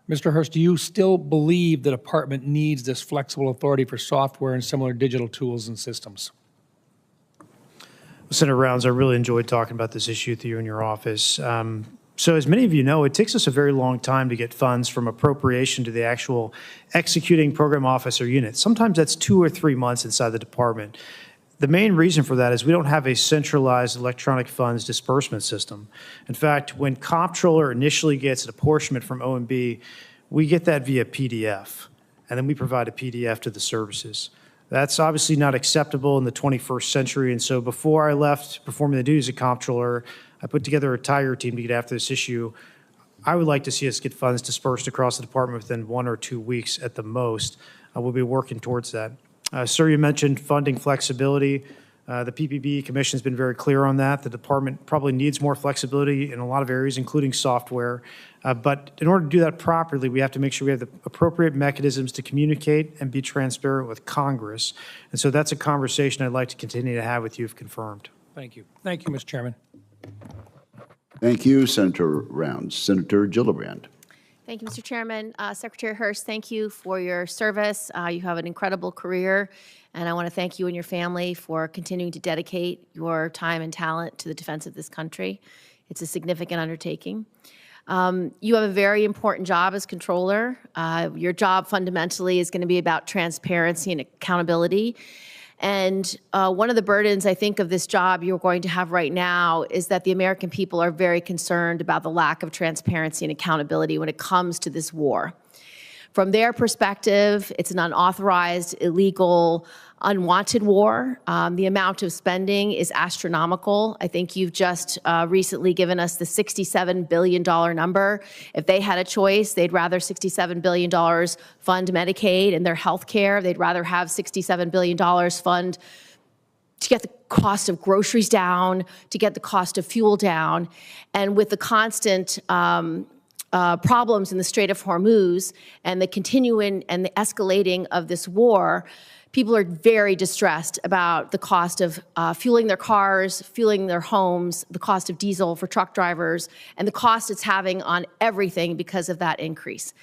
Speaker 9: Mr. Hurst, do you still believe the department needs this flexible authority for software and similar digital tools and systems?
Speaker 3: Senator Rounds, I really enjoyed talking about this issue with you in your office. So as many of you know, it takes us a very long time to get funds from appropriation to the actual executing program office or unit. Sometimes that's 2 or 3 months inside the department. The main reason for that is we don't have a centralized electronic funds disbursement system. In fact, when Comptroller initially gets an apportionment from OMB, we get that via PDF, and then we provide a PDF to the services. That's obviously not acceptable in the 21st century, and so before I left performing the duties of Comptroller, I put together a tiger team to get after this issue. I would like to see us get funds dispersed across the department within 1 or 2 weeks at the most. We'll be working towards that. Sir, you mentioned funding flexibility. The PPB Commission has been very clear on that. The department probably needs more flexibility in a lot of areas, including software. But in order to do that properly, we have to make sure we have the appropriate mechanisms to communicate and be transparent with Congress. And so that's a conversation I'd like to continue to have with you if confirmed.
Speaker 9: Thank you. Thank you, Mr. Chairman.
Speaker 1: Thank you, Senator Rounds. Senator Gillibrand.
Speaker 10: Thank you, Mr. Chairman. Secretary Hurst, thank you for your service. You have an incredible career, and I want to thank you and your family for continuing to dedicate your time and talent to the defense of this country. It's a significant undertaking. You have a very important job as controller. Your job fundamentally is going to be about transparency and accountability. And one of the burdens, I think, of this job you're going to have right now is that the American people are very concerned about the lack of transparency and accountability when it comes to this war. From their perspective, it's an unauthorized, illegal, unwanted war. The amount of spending is astronomical. I think you've just recently given us the $67 billion number. If they had a choice, they'd rather $67 billion fund Medicaid and their health care. They'd rather have $67 billion fund to get the cost of groceries down, to get the cost of fuel down. And with the constant problems in the Strait of Hormuz and the continuing and the escalating of this war, people are very distressed about the cost of fueling their cars, fueling their homes, the cost of diesel for truck drivers, and the cost it's having on everything because of that increase.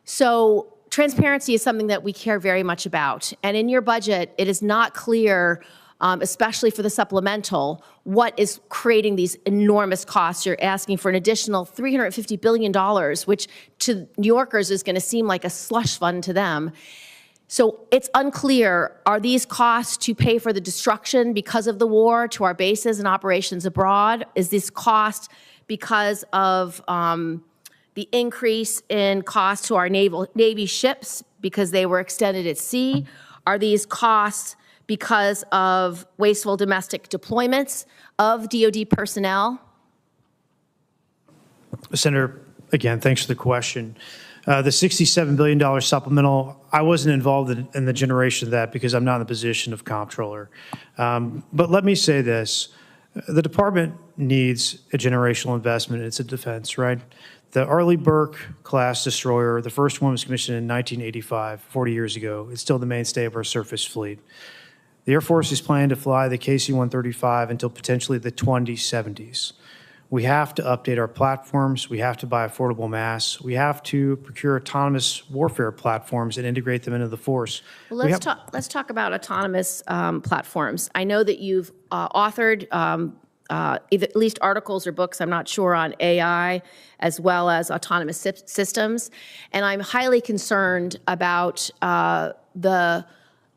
Speaker 10: So transparency is something that we care very much about. And in your budget, it is not clear, especially for the supplemental, what is creating these enormous costs. You're asking for an additional $350 billion, which to New Yorkers is going to seem like a slush fund to them. So it's unclear, are these costs to pay for the destruction because of the war to our bases and operations abroad? Is this cost because of the increase in cost to our Navy ships because they were extended at sea? Are these costs because of wasteful domestic deployments of DoD personnel?
Speaker 3: Senator, again, thanks for the question. The $67 billion supplemental, I wasn't involved in the generation of that because I'm not in the position of comptroller. But let me say this. The department needs a generational investment in its defense, right? The Arleigh Burke class destroyer, the first one was commissioned in 1985, 40 years ago. It's still the mainstay of our surface fleet. The Air Force is planning to fly the KC-135 until potentially the 2070s. We have to update our platforms. We have to buy affordable mass. We have to procure autonomous warfare platforms and integrate them into the force.
Speaker 10: Well, let's talk about autonomous platforms. I know that you've authored at least articles or books, I'm not sure, on AI as well as autonomous systems. And I'm highly concerned about the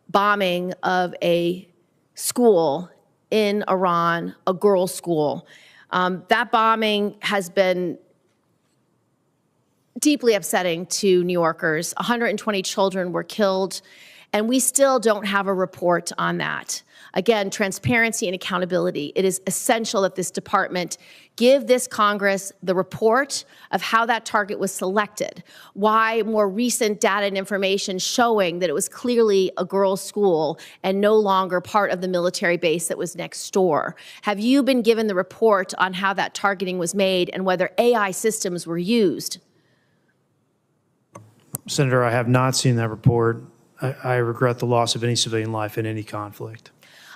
Speaker 10: bombing of a school in Iran, a girls' school. That bombing has been deeply upsetting to New Yorkers. 120 children were killed, and we still don't have a report on that. Again, transparency and accountability. It is essential that this department give this Congress the report of how that target was selected, why more recent data and information showing that it was clearly a girls' school and no longer part of the military base that was next door. Have you been given the report on how that targeting was made and whether AI systems were used?
Speaker 3: Senator, I have not seen that report. I regret the loss of any civilian life in any conflict.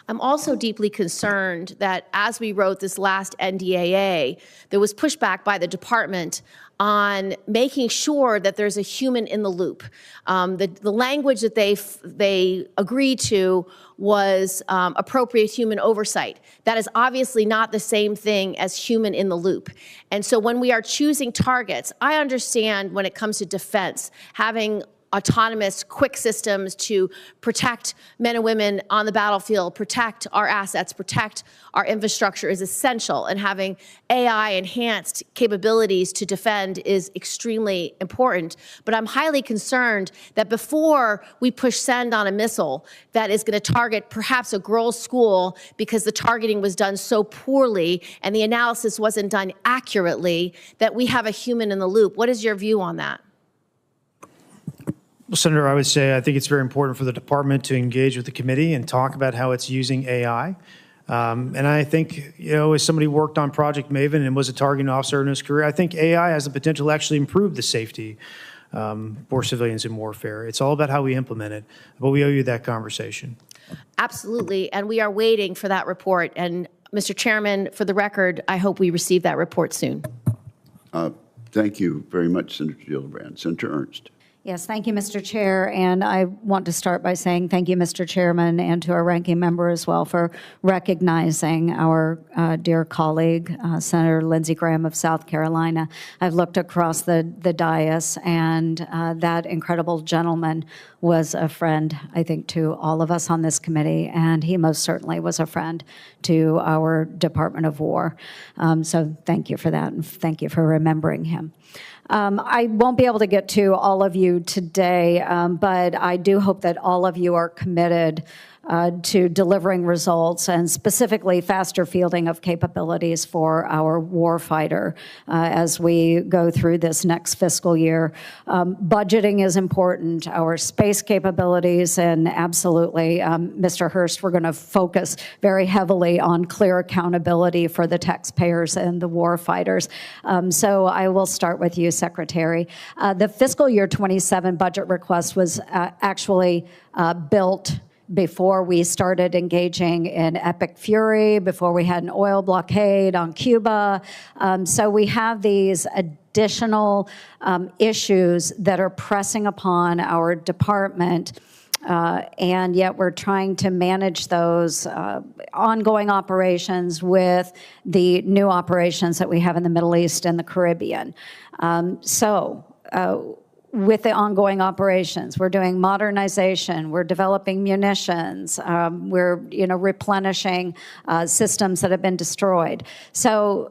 Speaker 10: I'm also deeply concerned that as we wrote this last NDAA, there was pushback by the department on making sure that there's a human in the loop. The language that they agreed to was appropriate human oversight. That is obviously not the same thing as human in the loop. And so when we are choosing targets, I understand when it comes to defense, having autonomous, quick systems to protect men and women on the battlefield, protect our assets, protect our infrastructure is essential, and having AI-enhanced capabilities to defend is extremely important. But I'm highly concerned that before we push send on a missile that is going to target perhaps a girls' school because the targeting was done so poorly and the analysis wasn't done accurately, that we have a human in the loop. What is your view on that?
Speaker 3: Well, Senator, I would say I think it's very important for the department to engage with the committee and talk about how it's using AI. And I think, as somebody who worked on Project Maven and was a targeting officer in his career, I think AI has the potential to actually improve the safety for civilians in warfare. It's all about how we implement it, but we owe you that conversation.
Speaker 10: Absolutely, and we are waiting for that report. And Mr. Chairman, for the record, I hope we receive that report soon.
Speaker 1: Thank you very much, Senator Gillibrand. Senator Ernst.
Speaker 11: Yes, thank you, Mr. Chair. And I want to start by saying thank you, Mr. Chairman, and to our ranking member as well for recognizing our dear colleague, Senator Lindsey Graham of South Carolina. I've looked across the dais, and that incredible gentleman was a friend, I think, to all of us on this committee, and he most certainly was a friend to our Department of War. So thank you for that, and thank you for remembering him. I won't be able to get to all of you today, but I do hope that all of you are committed to delivering results and specifically faster fielding of capabilities for our warfighter as we go through this next fiscal year. Budgeting is important, our space capabilities, and absolutely, Mr. Hurst, we're going to focus very heavily on clear accountability for the taxpayers and the warfighters. So I will start with you, Secretary. The fiscal year 27 budget request was actually built before we started engaging in epic fury, before we had an oil blockade on Cuba. So we have these additional issues that are pressing upon our department, and yet we're trying to manage those ongoing operations with the new operations that we have in the Middle East and the Caribbean. With the ongoing operations, we're doing modernization, we're developing munitions, we're replenishing systems that have been destroyed. So,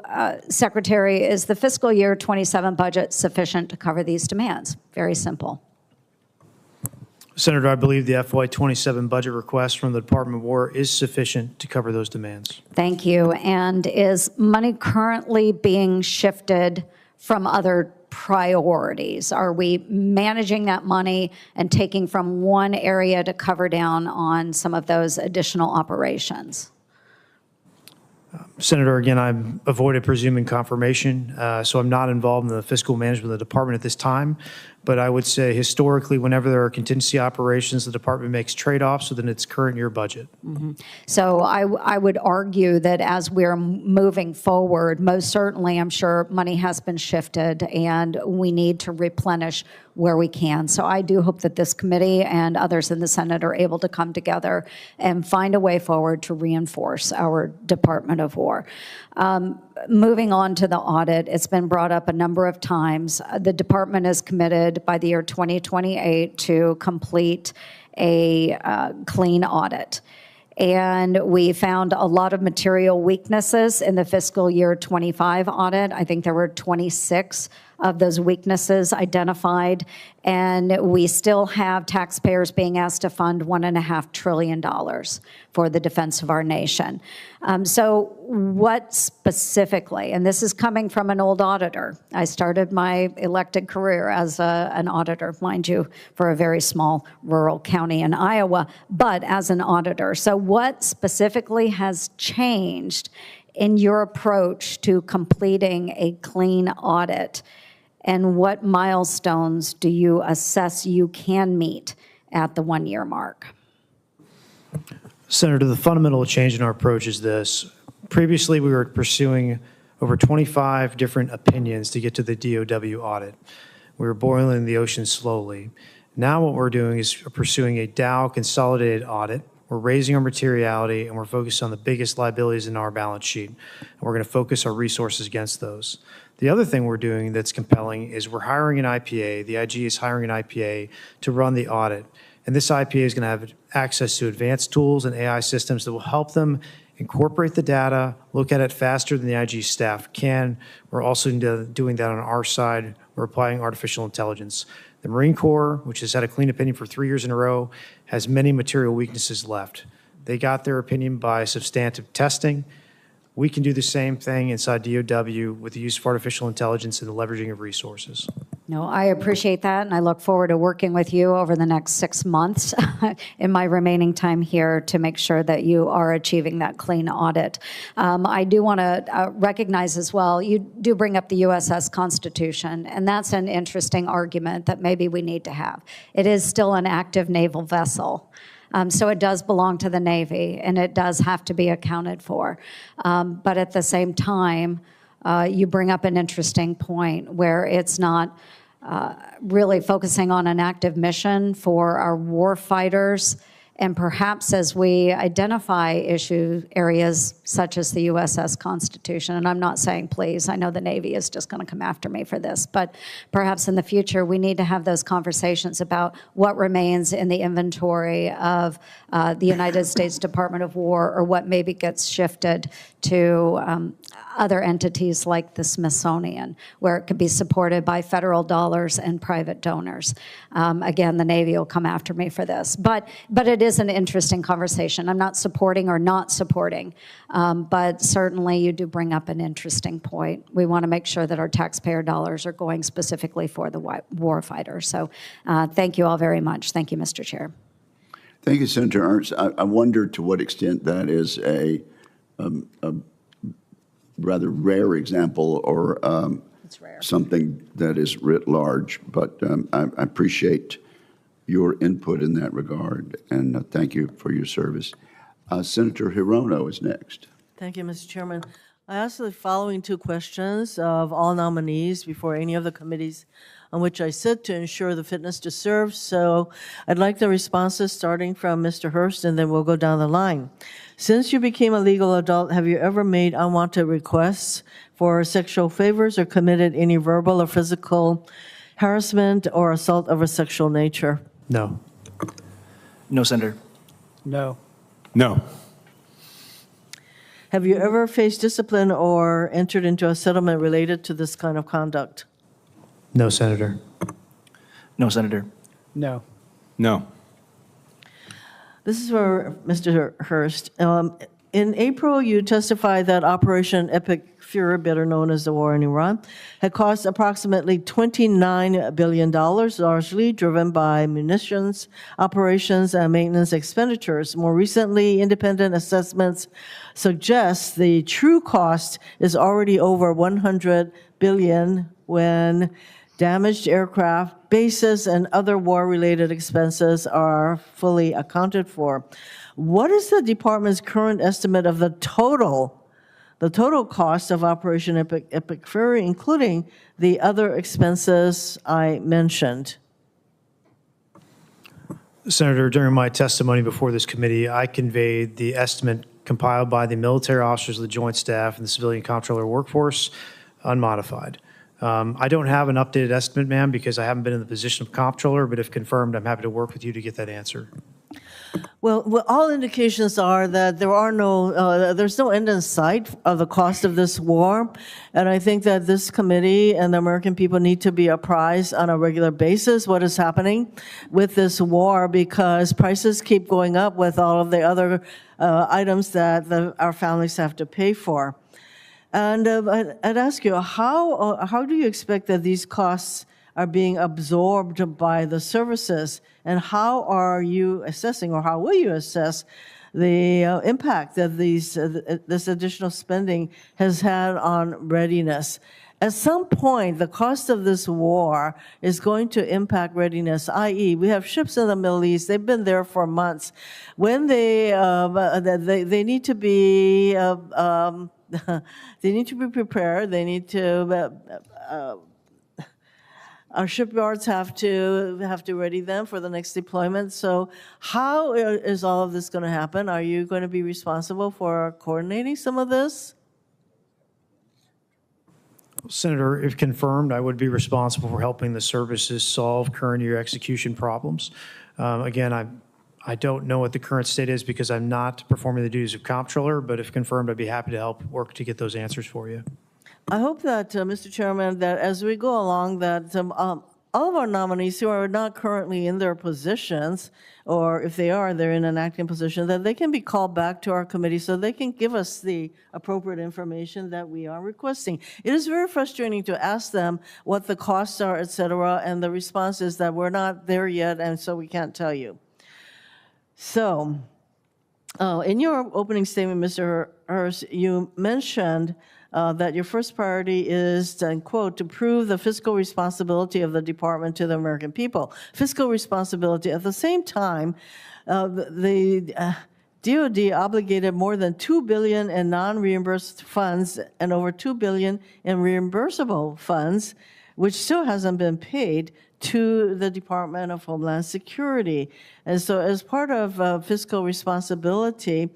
Speaker 11: Secretary, is the fiscal year 27 budget sufficient to cover these demands? Very simple.
Speaker 3: Senator, I believe the FY27 budget request from the Department of War is sufficient to cover those demands.
Speaker 11: Thank you. And is money currently being shifted from other priorities? Are we managing that money and taking from one area to cover down on some of those additional operations?
Speaker 3: Senator, again, I've avoided presuming confirmation, so I'm not involved in the fiscal management of the department at this time. But I would say historically, whenever there are contingency operations, the department makes trade-offs within its current year budget.
Speaker 11: Mm-hmm. So I would argue that as we're moving forward, most certainly I'm sure money has been shifted and we need to replenish where we can. So I do hope that this committee and others in the Senate are able to come together and find a way forward to reinforce our Department of War. Moving on to the audit, it's been brought up a number of times. The department is committed by the year 2028 to complete a clean audit. And we found a lot of material weaknesses in the fiscal year 25 audit. I think there were 26 of those weaknesses identified, and we still have taxpayers being asked to fund $1.5 trillion for the defense of our nation. So what specifically, and this is coming from an old auditor. I started my elected career as an auditor, mind you, for a very small rural county in Iowa, but as an auditor. So what specifically has changed in your approach to completing a clean audit? And what milestones do you assess you can meet at the one-year mark?
Speaker 3: Senator, the fundamental change in our approach is this. Previously, we were pursuing over 25 different opinions to get to the DOW audit. We were boiling the ocean slowly. Now what we're doing is pursuing a Dow consolidated audit. We're raising our materiality, and we're focused on the biggest liabilities in our balance sheet. And we're going to focus our resources against those. The other thing we're doing that's compelling is we're hiring an IPA. The IG is hiring an IPA to run the audit. And this IPA is going to have access to advanced tools and AI systems that will help them incorporate the data, look at it faster than the IG staff can. We're also doing that on our side. We're applying artificial intelligence. The Marine Corps, which has had a clean opinion for 3 years in a row, has many material weaknesses left. They got their opinion by substantive testing. We can do the same thing inside DOW with the use of artificial intelligence and the leveraging of resources.
Speaker 11: No, I appreciate that, and I look forward to working with you over the next 6 months in my remaining time here to make sure that you are achieving that clean audit. I do want to recognize as well, you do bring up the USS Constitution, and that's an interesting argument that maybe we need to have. It is still an active naval vessel. So it does belong to the Navy, and it does have to be accounted for. But at the same time, you bring up an interesting point where it's not really focusing on an active mission for our war fighters And perhaps as we identify issue areas such as the USS Constitution, and I'm not saying please, I know the Navy is just going to come after me for this, but perhaps in the future we need to have those conversations about what remains in the inventory of the United States Department of War, or what maybe gets shifted to other entities like the Smithsonian, where it could be supported by federal dollars and private donors. Again, the Navy will come after me for this, but it is an interesting conversation. I'm not supporting or not supporting, but certainly you do bring up an interesting point. We want to make sure that our taxpayer dollars are going specifically for the warfighter. So thank you all very much. Thank you, Mr. Chair.
Speaker 1: Thank you, Senator Ernst. I wonder to what extent that is a rather rare example, or
Speaker 11: It's rare.
Speaker 1: something that is writ large, but I appreciate your input in that regard, and thank you for your service. Senator Hirono is next.
Speaker 12: Thank you, Mr. Chairman. I asked the following two questions of all nominees before any of the committees on which I sit to ensure the fitness to serve. So I'd like the responses starting from Mr. Hurst, and then we'll go down the line. Since you became a legal adult, have you ever made unwanted requests for sexual favors or committed any verbal or physical harassment or assault of a sexual nature?
Speaker 3: No.
Speaker 4: No, Senator.
Speaker 5: No.
Speaker 6: No.
Speaker 12: Have you ever faced discipline or entered into a settlement related to this kind of conduct?
Speaker 3: No, Senator.
Speaker 4: No, Senator.
Speaker 5: No.
Speaker 6: No.
Speaker 12: This is for Mr. Hurst. In April, you testified that Operation Epic Fury, better known as the war in Iran, had cost approximately $29 billion, largely driven by munitions, operations, and maintenance expenditures. More recently, independent assessments suggest the true cost is already over $100 billion when damaged aircraft, bases, and other war-related expenses are fully accounted for. What is the department's current estimate of the total cost of Operation Epic Fury, including the other expenses I mentioned?
Speaker 3: Senator, during my testimony before this committee, I conveyed the estimate compiled by the military officers of the Joint Staff and the Civilian Comptroller workforce, unmodified. I don't have an updated estimate, ma'am, because I haven't been in the position of comptroller, but if confirmed, I'm happy to work with you to get that answer.
Speaker 12: Well, all indications are that there's no end in sight of the cost of this war, and I think that this committee and the American people need to be apprised on a regular basis what is happening with this war, because prices keep going up with all of the other items that our families have to pay for. And I'd ask you, how do you expect that these costs are being absorbed by the services, and how are you assessing, or how will you assess the impact that this additional spending has had on readiness? At some point, the cost of this war is going to impact readiness, i.e., we have ships in the Middle East. They've been there for months. When they need to be they need to be prepared. They need to. Our shipyards have to ready them for the next deployment. So how is all of this going to happen? Are you going to be responsible for coordinating some of this?
Speaker 3: Senator, if confirmed, I would be responsible for helping the services solve current year execution problems. Again, I don't know what the current state is because I'm not performing the duties of comptroller, but if confirmed, I'd be happy to help work to get those answers for you.
Speaker 12: I hope that, Mr. Chairman, that as we go along, that all of our nominees who are not currently in their positions, or if they are, they're in an acting position, that they can be called back to our committee so they can give us the appropriate information that we are requesting. It is very frustrating to ask them what the costs are, et cetera, and the response is that we're not there yet, and so we can't tell you. So, in your opening statement, Mr. Hurst, you mentioned that your first priority is, and quote, to prove the fiscal responsibility of the department to the American people. Fiscal responsibility. At the same time, the DOD obligated more than $2 billion in non-reimbursed funds and over $2 billion in reimbursable funds, which still hasn't been paid to the Department of Homeland Security. And so as part of fiscal responsibility,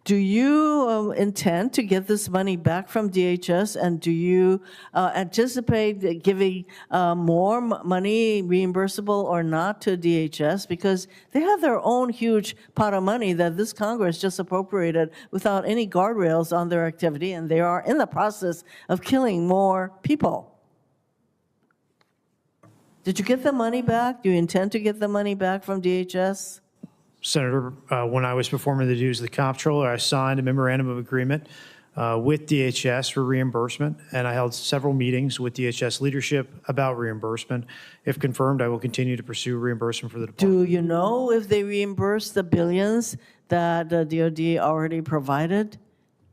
Speaker 12: do you intend to get this money back from DHS, and do you anticipate giving more money, reimbursable or not, to DHS? Because they have their own huge pot of money that this Congress just appropriated without any guardrails on their activity, and they are in the process of killing more people. Did you get the money back? Do you intend to get the money back from DHS?
Speaker 3: Senator, when I was performing the duties of the comptroller, I signed a memorandum of agreement with DHS for reimbursement, and I held several meetings with DHS leadership about reimbursement. If confirmed, I will continue to pursue reimbursement for the department.
Speaker 12: Do you know if they reimbursed the billions that the DoD already provided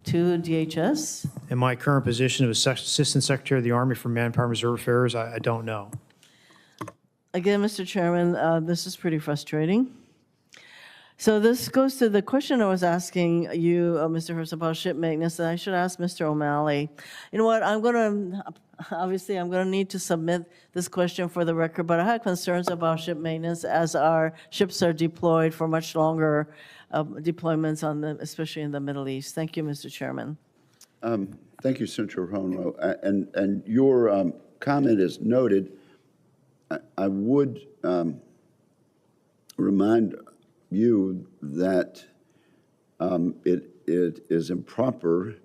Speaker 12: to DHS?
Speaker 3: In my current position of Assistant Secretary of the Army for Manpower and Reserve Affairs, I don't know.
Speaker 12: Again, Mr. Chairman, this is pretty frustrating. So this goes to the question I was asking you, Mr. Hurst, about ship maintenance, and I should ask Mr. O'Malley. You know what, obviously I'm going to need to submit this question for the record, but I had concerns about ship maintenance as our ships are deployed for much longer deployments, especially in the Middle East. Thank you, Mr. Chairman.
Speaker 1: Thank you, Senator Hirono. And your comment is noted. I would remind you that it is improper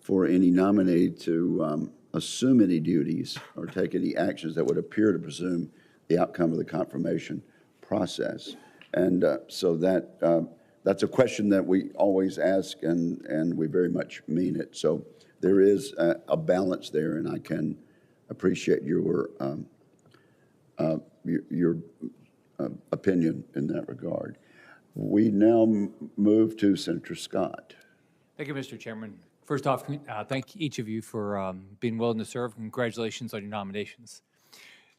Speaker 1: for any nominee to assume any duties or take any actions that would appear to presume the outcome of the confirmation process. And so that's a question that we always ask, and we very much mean it. So there is a balance there, and I can appreciate your opinion in that regard. We now move to Senator Scott.
Speaker 13: Thank you, Mr. Chairman. First off, thank each of you for being willing to serve. Congratulations on your nominations.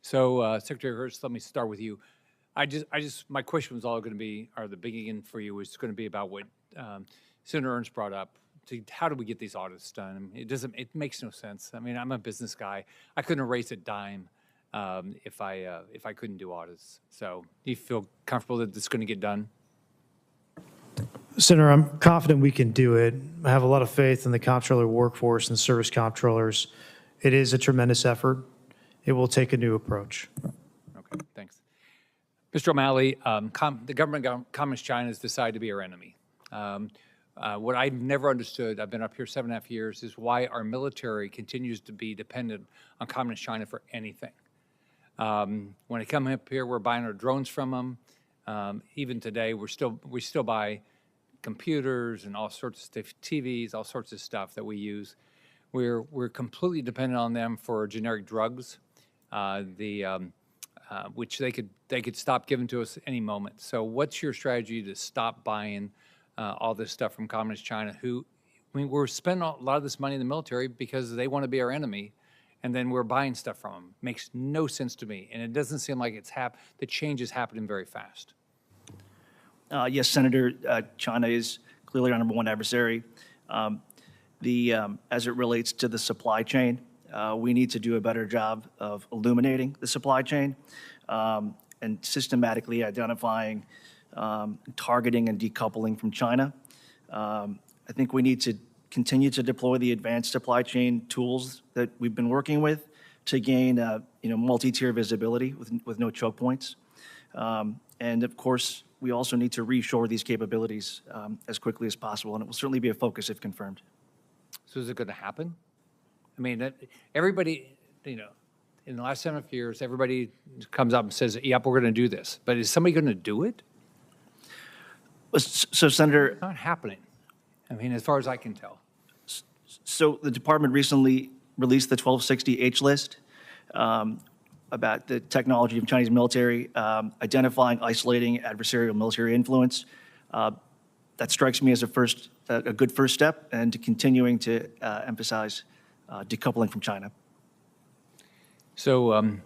Speaker 13: So, Secretary Hurst, let me start with you. My question was all going to be, or the beginning for you was going to be about what Senator Ernst brought up. How do we get these audits done? It makes no sense. I mean, I'm a business guy. I couldn't erase a dime if I couldn't do audits. So, do you feel comfortable that this is going to get done?
Speaker 3: Senator, I'm confident we can do it. I have a lot of faith in the comptroller workforce and service comptrollers. It is a tremendous effort. It will take a new approach.
Speaker 13: Okay, thanks. Mr. O'Malley, the government of Communist China has decided to be our enemy. What I've never understood, I've been up here 7.5 years, is why our military continues to be dependent on Communist China for anything. When they come up here, we're buying our drones from them. Even today, we still buy computers and all sorts of stuff, TVs, all sorts of stuff that we use. We're completely dependent on them for generic drugs, which they could stop giving to us any moment. So, what's your strategy to stop buying all this stuff from Communist China? We're spending a lot of this money in the military because they want to be our enemy, and then we're buying stuff from them. Makes no sense to me, and it doesn't seem like the change is happening very fast.
Speaker 4: Yes, Senator, China is clearly our number one adversary. As it relates to the supply chain, we need to do a better job of illuminating the supply chain and systematically identifying, targeting, and decoupling from China. I think we need to continue to deploy the advanced supply chain tools that we've been working with to gain, multi-tier visibility with no choke points. And of course, we also need to reshore these capabilities as quickly as possible, and it will certainly be a focus if confirmed.
Speaker 13: So is it going to happen? I mean, everybody, in the last 7 years, everybody comes up and says, yep, we're going to do this. But is somebody going to do it?
Speaker 4: So, Senator...
Speaker 13: It's not happening. I mean, as far as I can tell.
Speaker 4: So the department recently released the 1260H list about the technology of Chinese military, identifying, isolating adversarial military influence. That strikes me as a good first step, and continuing to emphasize decoupling from China.
Speaker 13: So,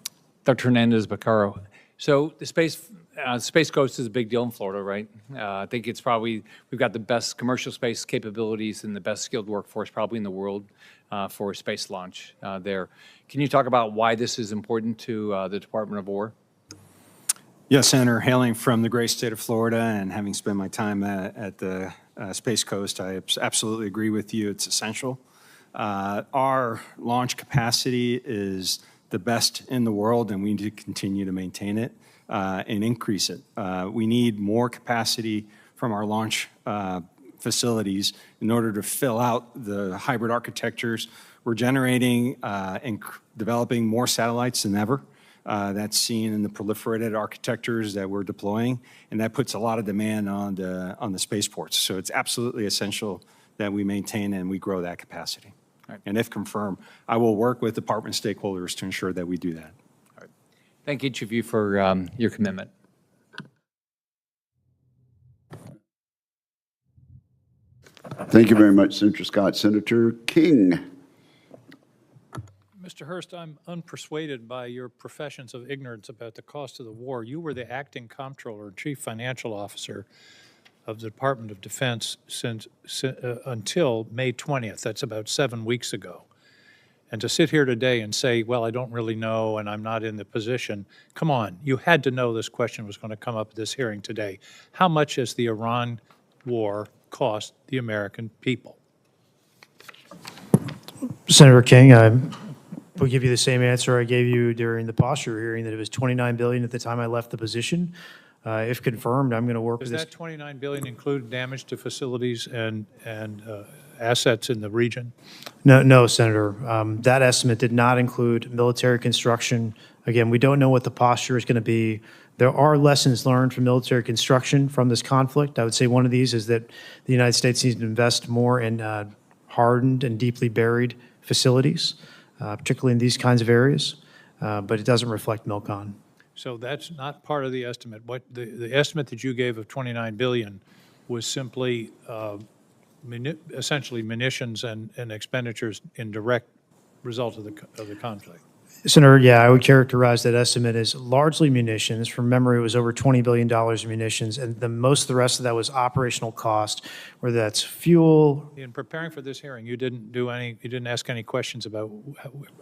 Speaker 13: Dr. Hernandez-Beccaro, so the Space Space Coast is a big deal in Florida, right? I think it's probably, we've got the best commercial space capabilities and the best skilled workforce probably in the world for space launch there. Can you talk about why this is important to the Department of War?
Speaker 6: Yes, Senator, hailing from the great state of Florida and having spent my time at the Space Coast, I absolutely agree with you. It's essential. Our launch capacity is the best in the world, and we need to continue to maintain it and increase it. We need more capacity from our launch facilities in order to fill out the hybrid architectures. We're generating and developing more satellites than ever. That's seen in the proliferated architectures that we're deploying, and that puts a lot of demand on the spaceports. So it's absolutely essential that we maintain and we grow that capacity.
Speaker 13: Right.
Speaker 6: And if confirmed, I will work with department stakeholders to ensure that we do that.
Speaker 13: All right. Thank each of you for your commitment.
Speaker 1: Thank you very much, Senator Scott. Senator King.
Speaker 14: Mr. Hurst, I'm unpersuaded by your professions of ignorance about the cost of the war. You were the acting comptroller and chief financial officer of the Department of Defense until May 20th. That's about 7 weeks ago. And to sit here today and say, well, I don't really know and I'm not in the position, come on, you had to know this question was going to come up at this hearing today. How much has the Iran war cost the American people?
Speaker 3: Senator King, I will give you the same answer I gave you during the posture hearing, that it was $29 billion at the time I left the position. If confirmed, I'm going to work with this.
Speaker 14: Does that $29 billion include damage to facilities and assets in the region?
Speaker 3: No, Senator. That estimate did not include military construction. Again, we don't know what the posture is going to be. There are lessons learned from military construction from this conflict. I would say one of these is that the United States needs to invest more in hardened and deeply buried facilities, particularly in these kinds of areas, but it doesn't reflect MILCON.
Speaker 14: So that's not part of the estimate. What the estimate that you gave of $29 billion was simply essentially munitions and expenditures in direct result of the conflict.
Speaker 3: Senator, yeah, I would characterize that estimate as largely munitions. From memory, it was over $20 billion in munitions, and most of the rest of that was operational cost, whether that's fuel.
Speaker 14: In preparing for this hearing, you didn't ask any questions about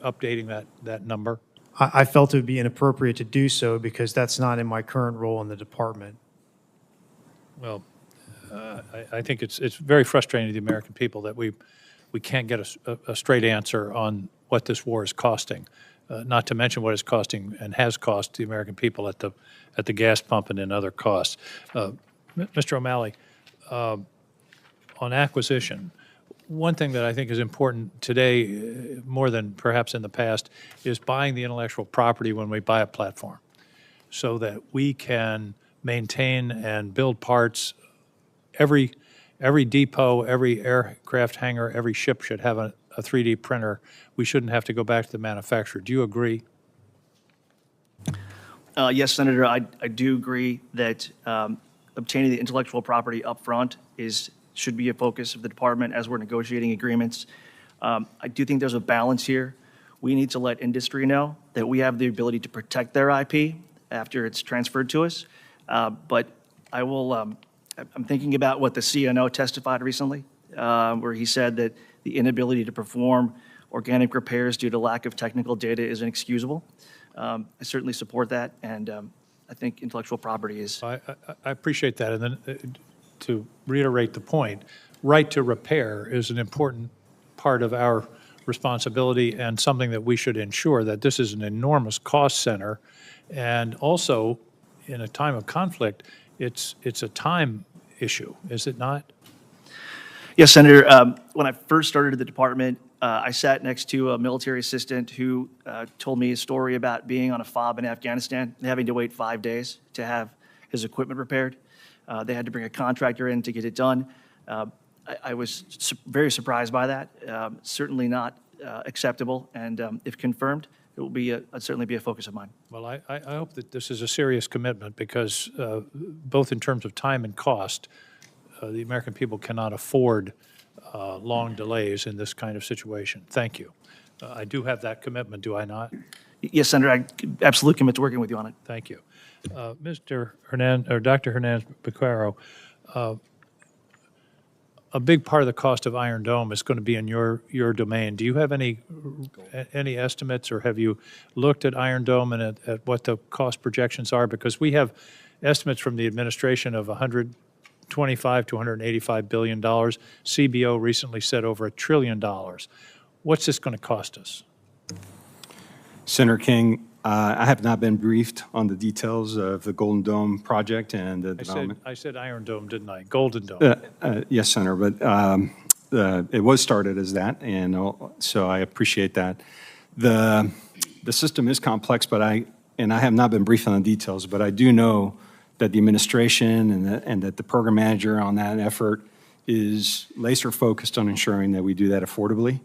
Speaker 14: updating that number?
Speaker 3: I felt it would be inappropriate to do so because that's not in my current role in the department.
Speaker 14: Well, I think it's very frustrating to the American people that we can't get a straight answer on what this war is costing, not to mention what it's costing and has cost the American people at the gas pump and in other costs. Mr. O'Malley, on acquisition, one thing that I think is important today, more than perhaps in the past, is buying the intellectual property when we buy a platform so that we can maintain and build parts. Every depot, every aircraft hangar, every ship should have a 3D printer. We shouldn't have to go back to the manufacturer. Do you agree?
Speaker 4: Yes, Senator, I do agree that obtaining the intellectual property up front should be a focus of the department as we're negotiating agreements. I do think there's a balance here. We need to let industry know that we have the ability to protect their IP after it's transferred to us. But I will, I'm thinking about what the CNO testified recently, where he said that the inability to perform organic repairs due to lack of technical data is inexcusable. I certainly support that, and I think intellectual property is.
Speaker 14: I appreciate that. And then to reiterate the point, right to repair is an important part of our responsibility and something that we should ensure that this is an enormous cost center. And also, in a time of conflict, it's a time issue, is it not?
Speaker 4: Yes, Senator. When I first started at the department, I sat next to a military assistant who told me a story about being on a FOB in Afghanistan and having to wait 5 days to have his equipment repaired. They had to bring a contractor in to get it done. I was very surprised by that. Certainly not acceptable, and if confirmed, it will be certainly be a focus of mine.
Speaker 14: Well, I hope that this is a serious commitment because both in terms of time and cost, the American people cannot afford long delays in this kind of situation. Thank you. I do have that commitment, do I not?
Speaker 4: Yes, Senator, I absolutely commit to working with you on it.
Speaker 14: Thank you. Mr. Hernandez, or Dr. Hernandez-Becerra, a big part of the cost of Iron Dome is going to be in your domain. Do you have any estimates, or have you looked at Iron Dome and at what the cost projections are? Because we have estimates from the administration of $125 to $185 billion. CBO recently said over $1 trillion. What's this going to cost us?
Speaker 6: Senator King, I have not been briefed on the details of the Golden Dome project and the development.
Speaker 14: I said Iron Dome, didn't I? Golden Dome.
Speaker 6: Yes, Senator, but it was started as that, and so I appreciate that. The system is complex, but I have not been briefed on the details, but I do know that the administration and that the program manager on that effort is laser focused on ensuring that we do that affordably.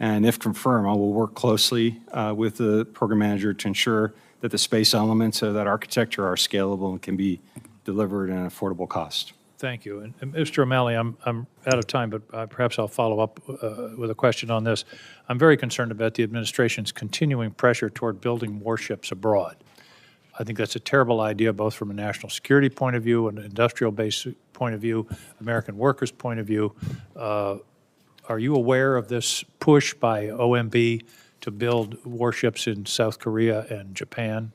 Speaker 6: And if confirmed, I will work closely with the program manager to ensure that the space elements of that architecture are scalable and can be delivered at an affordable cost.
Speaker 14: Thank you. And Mr. O'Malley, I'm out of time, but perhaps I'll follow up with a question on this. I'm very concerned about the administration's continuing pressure toward building warships abroad. I think that's a terrible idea, both from a national security point of view, an industrial base point of view, American workers' point of view. Are you aware of this push by OMB to build warships in South Korea and Japan?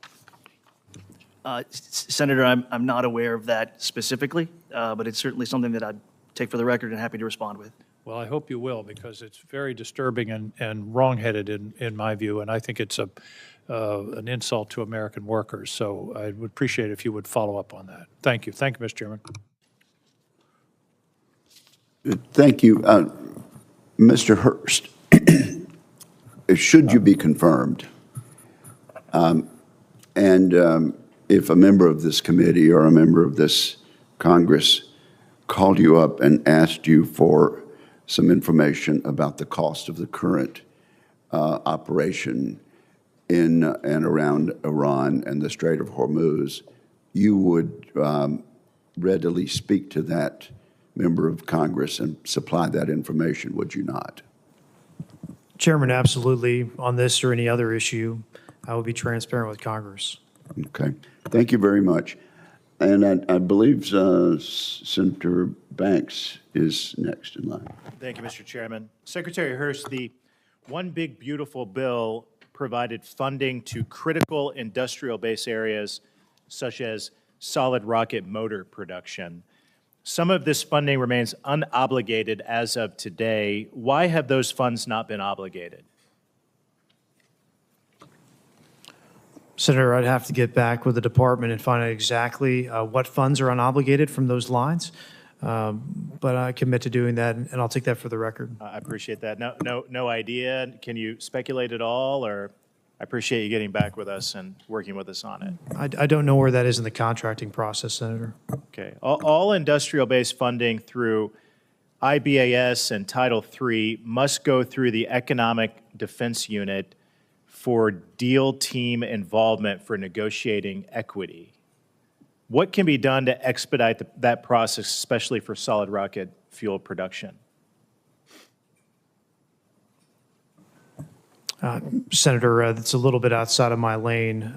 Speaker 4: Senator, I'm not aware of that specifically, but it's certainly something that I'd take for the record and happy to respond with.
Speaker 14: Well, I hope you will, because it's very disturbing and wrongheaded in my view, and I think it's an insult to American workers. So I would appreciate it if you would follow up on that. Thank you. Thank you, Mr. Chairman.
Speaker 1: Thank you. Mr. Hurst, should you be confirmed, and if a member of this committee or a member of this Congress called you up and asked you for some information about the cost of the current operation in and around Iran and the Strait of Hormuz, you would readily speak to that member of Congress and supply that information, would you not?
Speaker 3: Chairman, absolutely. On this or any other issue, I will be transparent with Congress.
Speaker 1: Okay. Thank you very much. And I believe Senator Banks is next in line.
Speaker 15: Thank you, Mr. Chairman. Secretary Hurst, the One Big Beautiful Bill provided funding to critical industrial base areas such as solid rocket motor production. Some of this funding remains unobligated as of today. Why have those funds not been obligated?
Speaker 3: Senator, I'd have to get back with the department and find out exactly what funds are unobligated from those lines. But I commit to doing that, and I'll take that for the record.
Speaker 15: I appreciate that. No idea. Can you speculate at all, or I appreciate you getting back with us and working with us on it.
Speaker 3: I don't know where that is in the contracting process, Senator.
Speaker 15: Okay. All industrial-based funding through IBAS and Title III must go through the Economic Defense Unit for deal team involvement for negotiating equity. What can be done to expedite that process, especially for solid rocket fuel production?
Speaker 3: Senator, that's a little bit outside of my lane,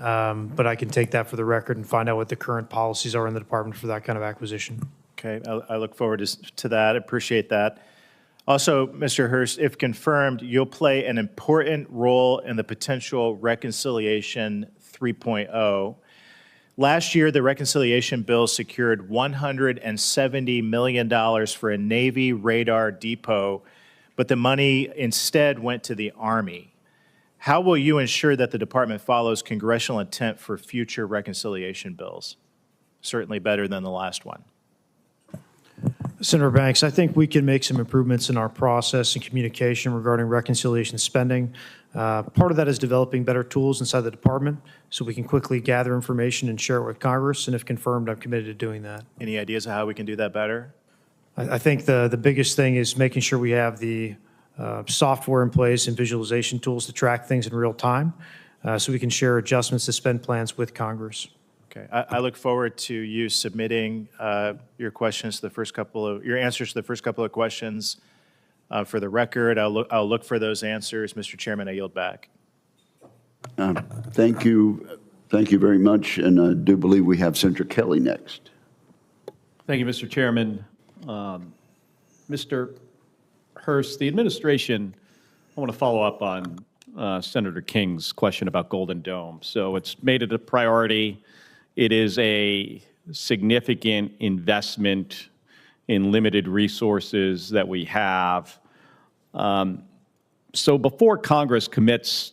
Speaker 3: but I can take that for the record and find out what the current policies are in the department for that kind of acquisition.
Speaker 15: Okay, I look forward to that. I appreciate that. Also, Mr. Hurst, if confirmed, you'll play an important role in the potential Reconciliation 3.0. Last year, the reconciliation bill secured $170 million for a Navy radar depot, but the money instead went to the Army. How will you ensure that the department follows congressional intent for future reconciliation bills? Certainly better than the last one.
Speaker 3: Senator Banks, I think we can make some improvements in our process and communication regarding reconciliation spending. Part of that is developing better tools inside the department so we can quickly gather information and share it with Congress, and if confirmed, I'm committed to doing that.
Speaker 15: Any ideas of how we can do that better?
Speaker 3: I think the biggest thing is making sure we have the software in place and visualization tools to track things in real time so we can share adjustments to spend plans with Congress.
Speaker 15: Okay, I look forward to you submitting your questions to the first couple of your answers to the first couple of questions for the record. I'll look for those answers, Mr. Chairman. I yield back.
Speaker 1: Thank you, Thank you very much, and I do believe we have Senator Kelly next.
Speaker 16: Thank you, Mr. Chairman. Mr. Hurst, the administration, I want to follow up on Senator King's question about Golden Dome. So it's made it a priority. It is a significant investment in limited resources that we have. So before Congress commits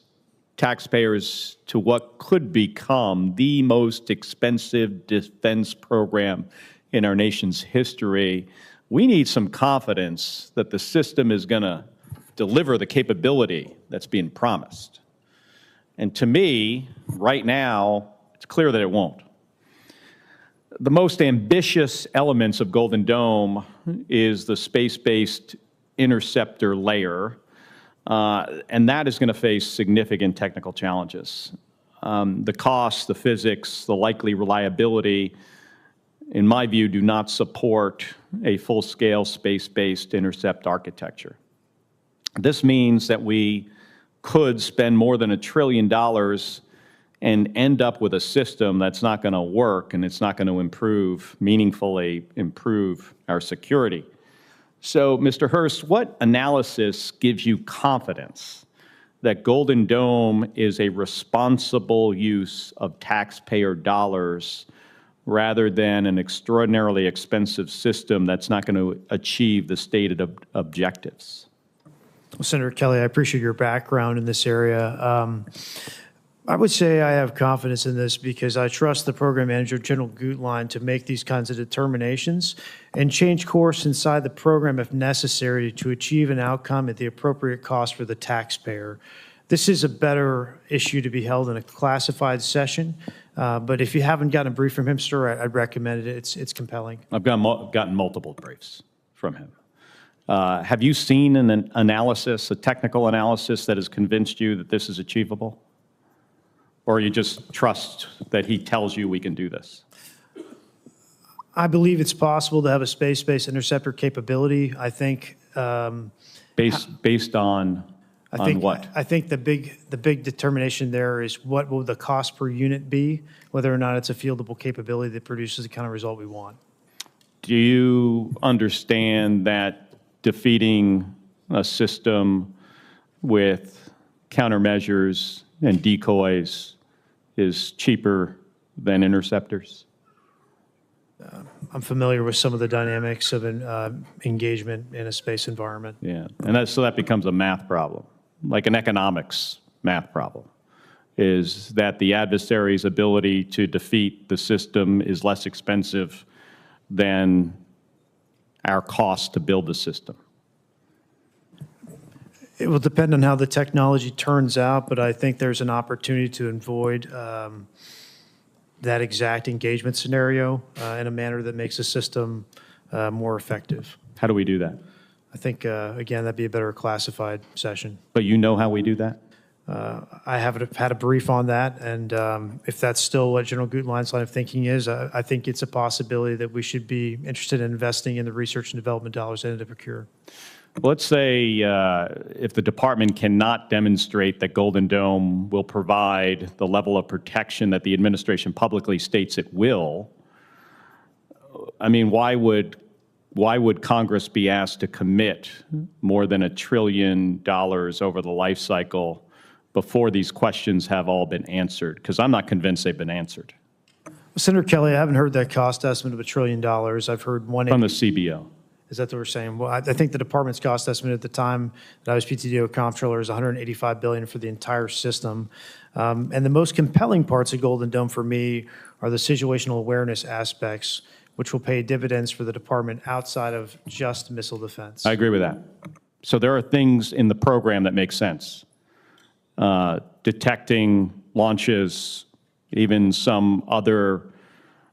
Speaker 16: taxpayers to what could become the most expensive defense program in our nation's history, we need some confidence that the system is going to deliver the capability that's being promised. And to me, right now, it's clear that it won't. The most ambitious elements of Golden Dome is the space-based interceptor layer, and that is going to face significant technical challenges. The cost, the physics, the likely reliability, in my view, do not support a full-scale space-based intercept architecture. This means that we could spend more than $1 trillion and end up with a system that's not going to work, and it's not going to meaningfully improve our security. So, Mr. Hurst, what analysis gives you confidence that Golden Dome is a responsible use of taxpayer dollars rather than an extraordinarily expensive system that's not going to achieve the stated objectives?
Speaker 3: Well, Senator Kelly, I appreciate your background in this area. I would say I have confidence in this because I trust the program manager, General Gutlein, to make these kinds of determinations and change course inside the program if necessary to achieve an outcome at the appropriate cost for the taxpayer. This is a better issue to be held in a classified session, but if you haven't gotten a brief from him, sir, I'd recommend it. It's compelling.
Speaker 16: I've gotten multiple briefs from him. Have you seen an analysis, a technical analysis that has convinced you that this is achievable? Or you just trust that he tells you we can do this?
Speaker 3: I believe it's possible to have a space-based interceptor capability. I think
Speaker 16: based on what?
Speaker 3: I think the big determination there is what will the cost per unit be, whether or not it's a fieldable capability that produces the kind of result we want.
Speaker 16: Do you understand that defeating a system with countermeasures and decoys is cheaper than interceptors?
Speaker 3: I'm familiar with some of the dynamics of engagement in a space environment.
Speaker 16: Yeah, and so that becomes a math problem, like an economics math problem, is that the adversary's ability to defeat the system is less expensive than our cost to build the system.
Speaker 3: It will depend on how the technology turns out, but I think there's an opportunity to avoid that exact engagement scenario in a manner that makes the system more effective.
Speaker 16: How do we do that?
Speaker 3: I think, again, that'd be a better classified session.
Speaker 16: But you know how we do that?
Speaker 3: I haven't had a brief on that, and if that's still what General Gutlein's line of thinking is, I think it's a possibility that we should be interested in investing in the research and development dollars needed to procure.
Speaker 16: Let's say if the department cannot demonstrate that Golden Dome will provide the level of protection that the administration publicly states it will, I mean, why would Congress be asked to commit more than $1 trillion over the life cycle before these questions have all been answered? Because I'm not convinced they've been answered.
Speaker 3: Senator Kelly, I haven't heard that cost estimate of $1 trillion. I've heard one
Speaker 16: from the CBO.
Speaker 3: Is that what we're saying? Well, I think the department's cost estimate at the time that I was PTDO Comptroller is $185 billion for the entire system. And the most compelling parts of Golden Dome for me are the situational awareness aspects, which will pay dividends for the department outside of just missile defense.
Speaker 16: I agree with that. So there are things in the program that make sense. Detecting launches, even some other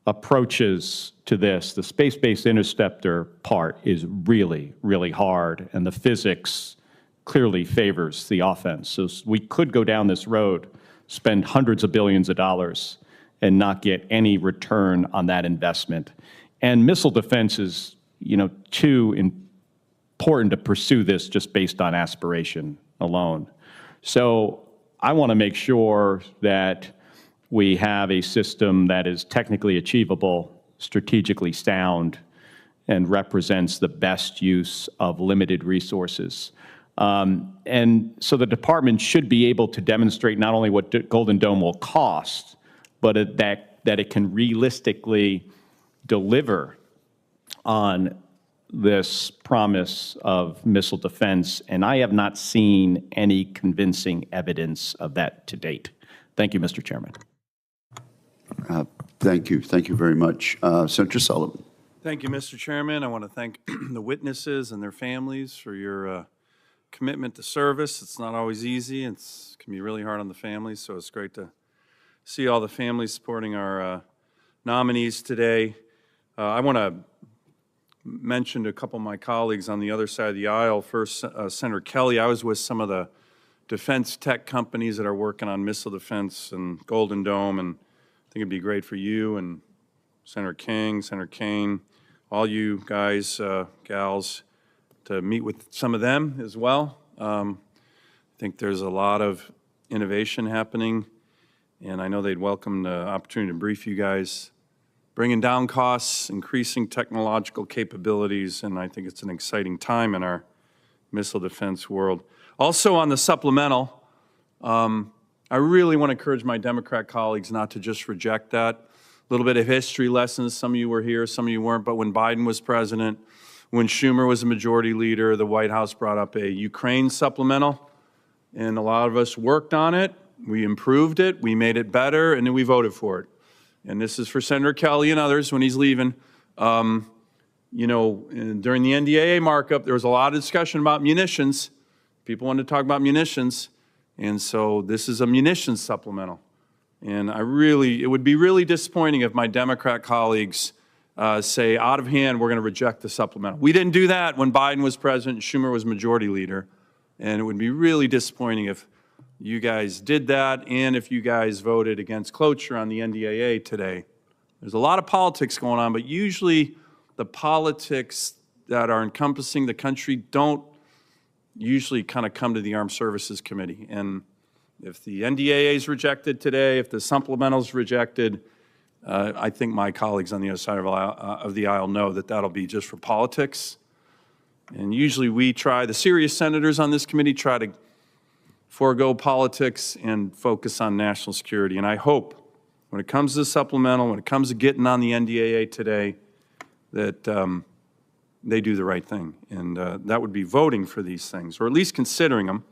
Speaker 16: approaches to this. The space-based interceptor part is really, really hard, and the physics clearly favors the offense. So we could go down this road, spend hundreds of billions of dollars, and not get any return on that investment. And missile defense is, too important to pursue this just based on aspiration alone. So I want to make sure that we have a system that is technically achievable, strategically sound, and represents the best use of limited resources. And so the department should be able to demonstrate not only what Golden Dome will cost, but that it can realistically deliver on this promise of missile defense, and I have not seen any convincing evidence of that to date. Thank you, Mr. Chairman.
Speaker 1: Thank you. Thank you very much. Senator Sullivan.
Speaker 17: Thank you, Mr. Chairman. I want to thank the witnesses and their families for your commitment to service. It's not always easy. It can be really hard on the families, so it's great to see all the families supporting our nominees today. I want to mention to a couple of my colleagues on the other side of the aisle. First, Senator Kelly. I was with some of the defense tech companies that are working on missile defense and Golden Dome, and I think it'd be great for you and Senator King, Senator Kaine, all you guys, gals, to meet with some of them as well. I think there's a lot of innovation happening, and I know they'd welcome the opportunity to brief you guys, bringing down costs, increasing technological capabilities, and I think it's an exciting time in our missile defense world. Also on the supplemental, I really want to encourage my Democrat colleagues not to just reject that. A little bit of history lessons. Some of you were here, some of you weren't, but when Biden was president, when Schumer was a majority leader, the White House brought up a Ukraine supplemental, and a lot of us worked on it. We improved it, we made it better, and then we voted for it. And this is for Senator Kelly and others when he's leaving. You know, during the NDAA markup, there was a lot of discussion about munitions. People wanted to talk about munitions, and so this is a munitions supplemental. And it would be really disappointing if my Democrat colleagues say, out of hand, we're going to reject the supplemental. We didn't do that when Biden was president and Schumer was majority leader. And it would be really disappointing if you guys did that and if you guys voted against cloture on the NDAA today. There's a lot of politics going on, but usually the politics that are encompassing the country don't usually kind of come to the Armed Services Committee. And if the NDAA is rejected today, if the supplemental is rejected, I think my colleagues on the other side of the aisle know that that'll be just for politics. And usually the serious senators on this committee try to forego politics and focus on national security. And I hope when it comes to the supplemental, when it comes to getting on the NDAA today, that they do the right thing. And that would be voting for these things, or at least considering them.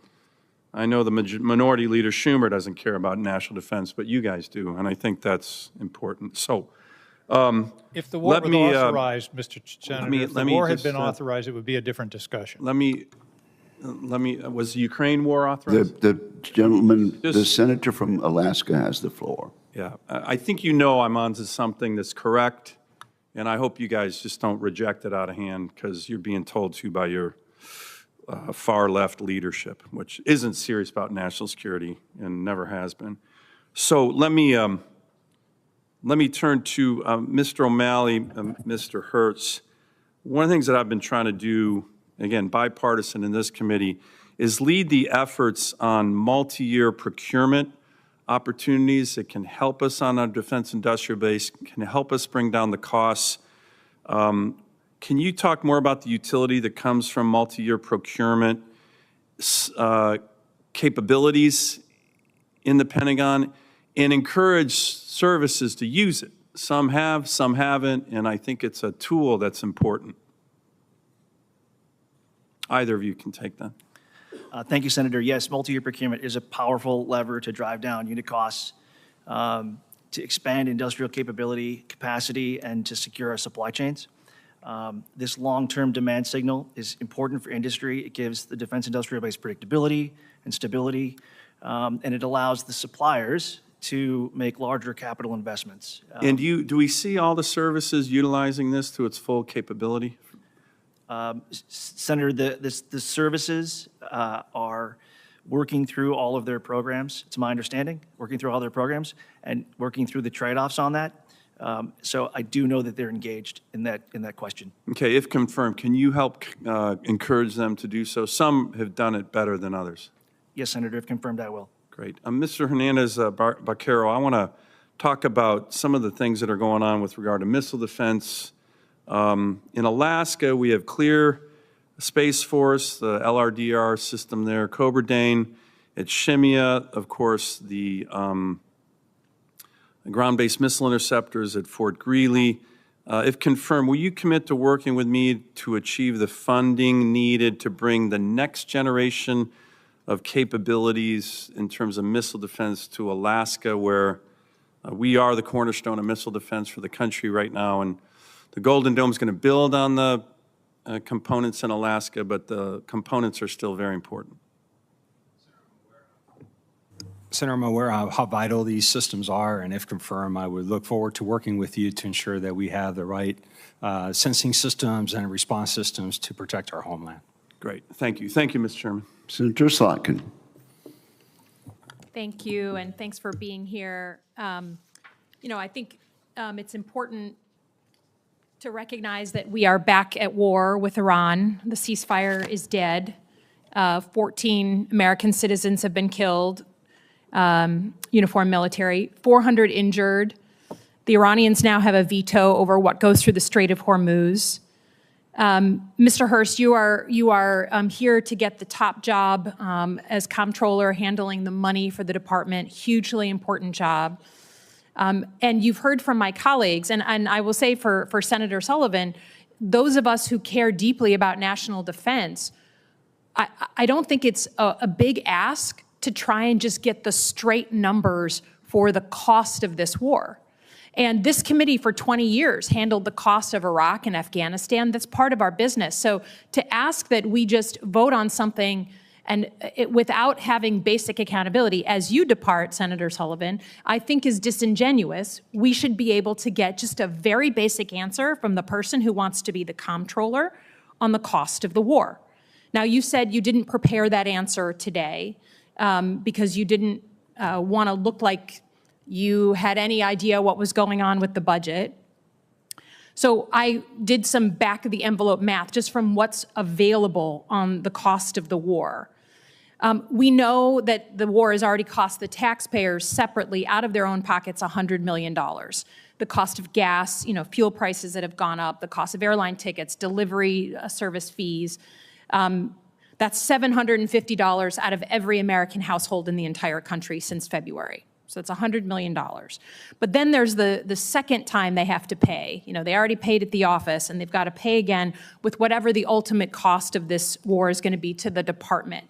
Speaker 17: I know the minority leader Schumer doesn't care about national defense, but you guys do, and I think that's important. So,
Speaker 14: if the war was authorized, Mr. Senator, if the war had been authorized, it would be a different discussion.
Speaker 17: Was the Ukraine war authorized?
Speaker 1: The gentleman, the senator from Alaska has the floor.
Speaker 17: Yeah, I think you know I'm onto something that's correct, and I hope you guys just don't reject it out of hand because you're being told to by your far-left leadership, which isn't serious about national security and never has been. So let me turn to Mr. O'Malley, Mr. Hertz. One of the things that I've been trying to do, again, bipartisan in this committee, is lead the efforts on multi-year procurement opportunities that can help us on our defense industrial base, can help us bring down the costs. Can you talk more about the utility that comes from multi-year procurement capabilities in the Pentagon, and encourage services to use it? Some have, some haven't, and I think it's a tool that's important. Either of you can take that.
Speaker 4: Thank you, Senator. Yes, multi-year procurement is a powerful lever to drive down unit costs, to expand industrial capability, capacity, and to secure our supply chains. This long-term demand signal is important for industry. It gives the defense industrial base predictability and stability, and it allows the suppliers to make larger capital investments.
Speaker 17: And do we see all the services utilizing this to its full capability?
Speaker 4: Senator, the services are working through all of their programs, it's my understanding, working through all their programs and working through the trade-offs on that. So I do know that they're engaged in that question.
Speaker 17: Okay, if confirmed, can you help encourage them to do so? Some have done it better than others.
Speaker 4: Yes, Senator, if confirmed, I will.
Speaker 17: Great. Mr. Hernandez Barquero, I want to talk about some of the things that are going on with regard to missile defense. In Alaska, we have Clear Space Force, the LRDR system there, Cobra Dane. At Shemya, of course, the ground-based missile interceptors at Fort Greely. If confirmed, will you commit to working with me to achieve the funding needed to bring the next generation of capabilities in terms of missile defense to Alaska, where we are the cornerstone of missile defense for the country right now? And the Golden Dome is going to build on the components in Alaska, but the components are still very important.
Speaker 18: Senator, I'm aware of how vital these systems are, and if confirmed, I would look forward to working with you to ensure that we have the right sensing systems and response systems to protect our homeland.
Speaker 17: Great. Thank you. Thank you, Mr. Chairman.
Speaker 1: Senator Slotkin.
Speaker 19: Thank you, and thanks for being here. You know, I think it's important to recognize that we are back at war with Iran. The ceasefire is dead. 14 American citizens have been killed. Uniformed military, 400 injured. The Iranians now have a veto over what goes through the Strait of Hormuz. Mr. Hurst, you are here to get the top job as comptroller, handling the money for the department. Hugely important job. And you've heard from my colleagues, and I will say for Senator Sullivan, those of us who care deeply about national defense, I don't think it's a big ask to try and just get the straight numbers for the cost of this war. And this committee for 20 years handled the cost of Iraq and Afghanistan. That's part of our business. So to ask that we just vote on something and without having basic accountability, as you depart, Senator Sullivan, I think is disingenuous. We should be able to get just a very basic answer from the person who wants to be the comptroller on the cost of the war. Now, you said you didn't prepare that answer today. Because you didn't want to look like you had any idea what was going on with the budget. So I did some back-of-the-envelope math just from what's available on the cost of the war. We know that the war has already cost the taxpayers separately out of their own pockets $100 million. The cost of gas, you know, fuel prices that have gone up, the cost of airline tickets, delivery service fees. That's $750 out of every American household in the entire country since February. So it's $100 million. But then there's the second time they have to pay. You know, they already paid at the office, and they've got to pay again with whatever the ultimate cost of this war is going to be to the department.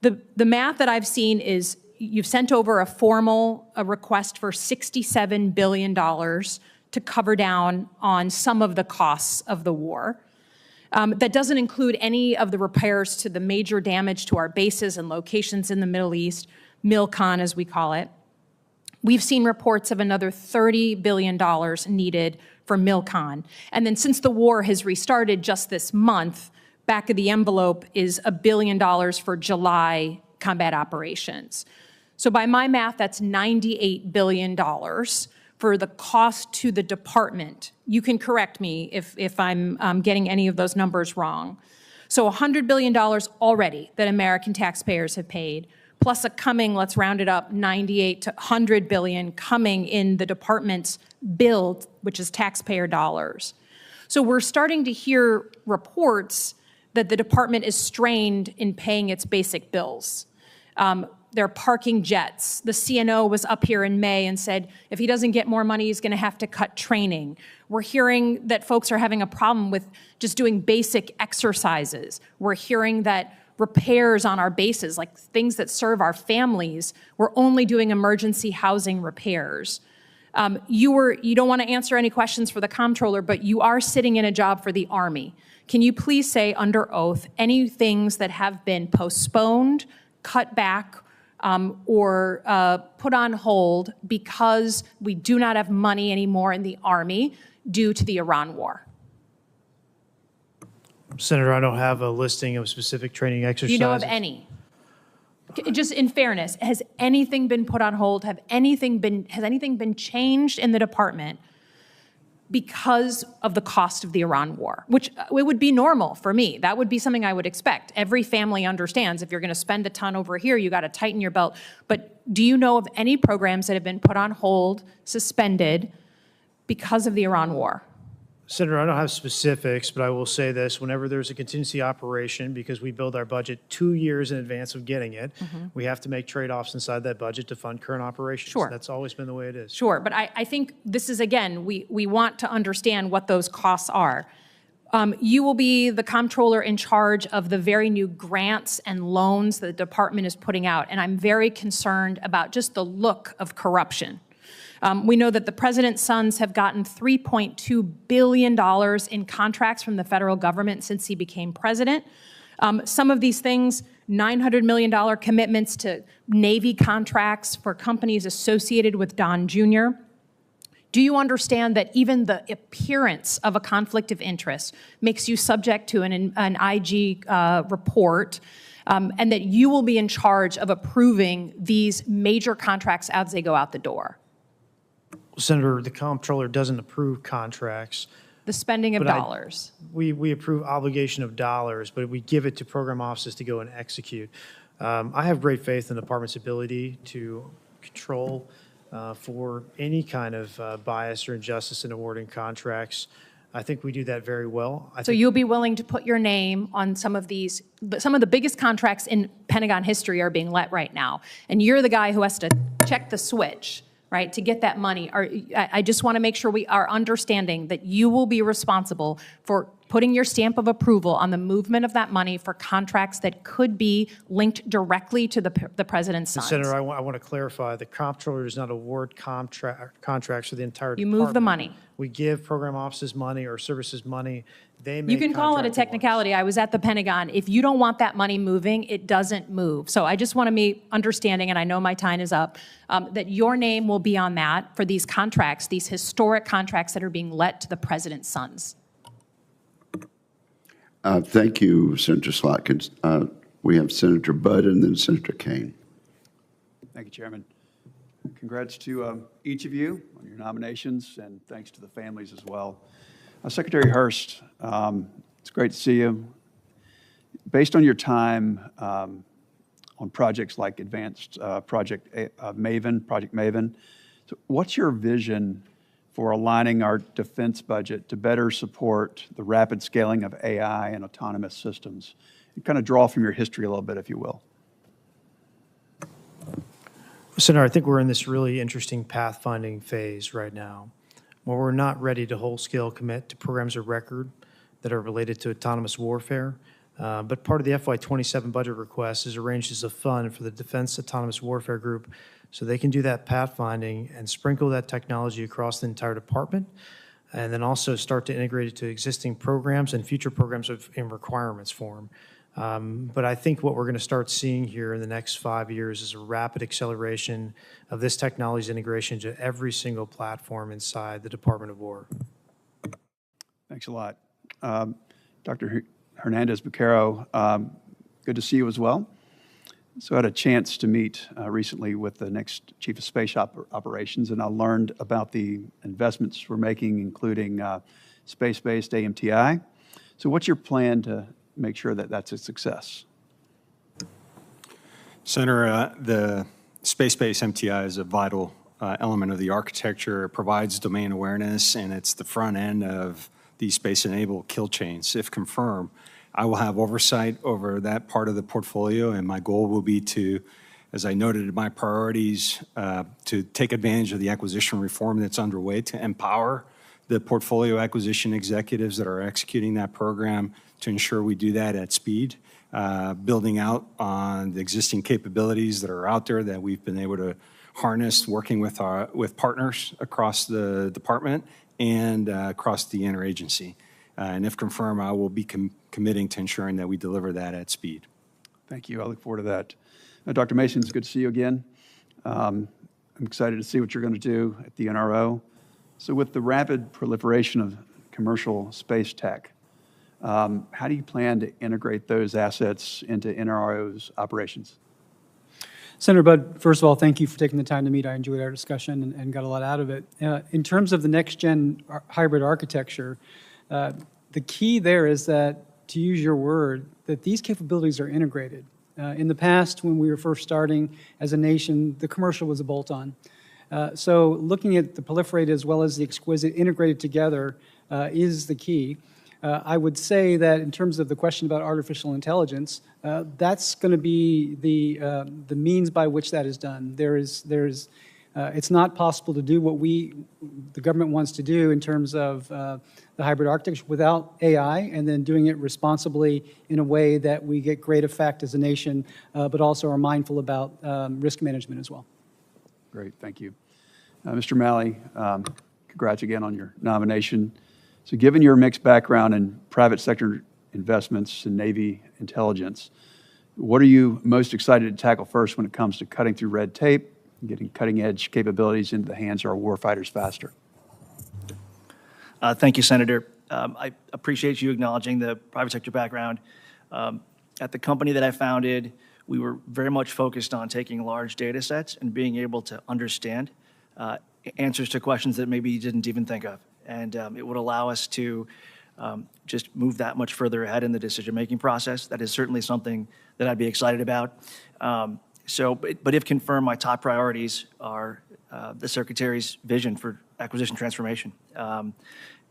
Speaker 19: The math that I've seen is you've sent over a request for $67 billion to cover down on some of the costs of the war. That doesn't include any of the repairs to the major damage to our bases and locations in the Middle East, MILCON as we call it. We've seen reports of another $30 billion needed for MILCON. And then since the war has restarted just this month, back of the envelope is $1 billion for July combat operations. So by my math, that's $98 billion for the cost to the department. You can correct me if I'm getting any of those numbers wrong. So $100 billion already that American taxpayers have paid, plus a coming, let's round it up, 98 to 100 billion coming in the department's bill, which is taxpayer dollars. So we're starting to hear reports that the department is strained in paying its basic bills. They're parking jets. The CNO was up here in May and said, if he doesn't get more money, he's going to have to cut training. We're hearing that folks are having a problem with just doing basic exercises. We're hearing that repairs on our bases, like things that serve our families, we're only doing emergency housing repairs. You don't want to answer any questions for the comptroller, but you are sitting in a job for the Army. Can you please say under oath any things that have been postponed, cut back, or put on hold because we do not have money anymore in the Army due to the Iran war?
Speaker 3: Senator, I don't have a listing of specific training exercises.
Speaker 19: Do you know of any? Just in fairness, has anything been put on hold? Has anything been changed in the department because of the cost of the Iran war, which it would be normal for me. That would be something I would expect. Every family understands if you're going to spend a ton over here, you got to tighten your belt. But do you know of any programs that have been put on hold, suspended, because of the Iran war?
Speaker 3: Senator, I don't have specifics, but I will say this. Whenever there's a contingency operation, because we build our budget 2 years in advance of getting it, we have to make trade-offs inside that budget to fund current operations.
Speaker 19: Sure.
Speaker 3: That's always been the way it is.
Speaker 19: Sure, but I think this is, again, we want to understand what those costs are. You will be the comptroller in charge of the very new grants and loans that the department is putting out, and I'm very concerned about just the look of corruption. We know that the president's sons have gotten $3.2 billion in contracts from the federal government since he became president. Some of these things, $900 million commitments to Navy contracts for companies associated with Don Jr. Do you understand that even the appearance of a conflict of interest makes you subject to an IG report, and that you will be in charge of approving these major contracts as they go out the door?
Speaker 3: Senator, the comptroller doesn't approve contracts.
Speaker 19: The spending of dollars.
Speaker 3: We approve obligation of dollars, but we give it to program offices to go and execute. I have great faith in the department's ability to control for any kind of bias or injustice in awarding contracts. I think we do that very well.
Speaker 19: So you'll be willing to put your name on some of these, some of the biggest contracts in Pentagon history are being let right now, and you're the guy who has to check the switch, right, to get that money. I just want to make sure we are understanding that you will be responsible for putting your stamp of approval on the movement of that money for contracts that could be linked directly to the president's sons.
Speaker 3: Senator, I want to clarify, the comptroller does not award contracts for the entire department.
Speaker 19: You move the money.
Speaker 3: We give program offices money or services money. They make
Speaker 19: You can call it a technicality. I was at the Pentagon. If you don't want that money moving, it doesn't move. So I just want to be understanding, and I know my time is up, that your name will be on that for these contracts, these historic contracts that are being let to the president's sons.
Speaker 1: Thank you, Senator Slotkins. We have Senator Budd and then Senator Kaine.
Speaker 20: Thank you, Chairman. Congrats to each of you on your nominations, and thanks to the families as well. Secretary Hurst, it's great to see you. Based on your time on projects like Advanced Project Maven, so what's your vision for aligning our defense budget to better support the rapid scaling of AI and autonomous systems? And kind of draw from your history a little bit, if you will.
Speaker 3: Senator, I think we're in this really interesting pathfinding phase right now, where we're not ready to whole-scale commit to programs of record that are related to autonomous warfare. But part of the FY27 budget request is arranged as a fund for the Defense Autonomous Warfare Group so they can do that pathfinding and sprinkle that technology across the entire department, and then also start to integrate it to existing programs and future programs in requirements form. But I think what we're going to start seeing here in the next 5 years is a rapid acceleration of this technology's integration to every single platform inside the Department of War.
Speaker 20: Thanks a lot. Dr. Hernandez-Buquero, good to see you as well. So I had a chance to meet recently with the next Chief of Space Operations, and I learned about the investments we're making, including space-based AMTI. So what's your plan to make sure that that's a success?
Speaker 18: Senator, the space-based MTI is a vital element of the architecture. It provides domain awareness, and it's the front end of these space-enabled kill chains. If confirmed, I will have oversight over that part of the portfolio, and my goal will be to, as I noted in my priorities, to take advantage of the acquisition reform that's underway to empower the portfolio acquisition executives that are executing that program to ensure we do that at speed, building out on the existing capabilities that are out there that we've been able to harness, working with partners across the department and across the interagency. And if confirmed, I will be committing to ensuring that we deliver that at speed.
Speaker 20: Thank you. I look forward to that. Dr. Mason, it's good to see you again. I'm excited to see what you're going to do at the NRO. So with the rapid proliferation of commercial space tech, how do you plan to integrate those assets into NRO's operations?
Speaker 5: Senator Budd, first of all, thank you for taking the time to meet. I enjoyed our discussion and got a lot out of it. In terms of the next-gen hybrid architecture, the key there is that, to use your word, that these capabilities are integrated. In the past, when we were first starting as a nation, the commercial was a bolt-on. So looking at the proliferated as well as the exquisite integrated together is the key. I would say that in terms of the question about artificial intelligence, that's going to be the means by which that is done. It's not possible to do what the government wants to do in terms of the hybrid architecture without AI, and then doing it responsibly in a way that we get great effect as a nation, but also are mindful about risk management as well.
Speaker 20: Great, thank you. Mr. Malley, congrats again on your nomination. So given your mixed background in private sector investments and Navy intelligence, what are you most excited to tackle first when it comes to cutting through red tape and getting cutting-edge capabilities into the hands of our warfighters faster?
Speaker 4: Thank you, Senator. I appreciate you acknowledging the private sector background. At the company that I founded, we were very much focused on taking large data sets and being able to understand answers to questions that maybe you didn't even think of. And it would allow us to just move that much further ahead in the decision-making process. That is certainly something that I'd be excited about. But if confirmed, my top priorities are the Secretary's vision for acquisition transformation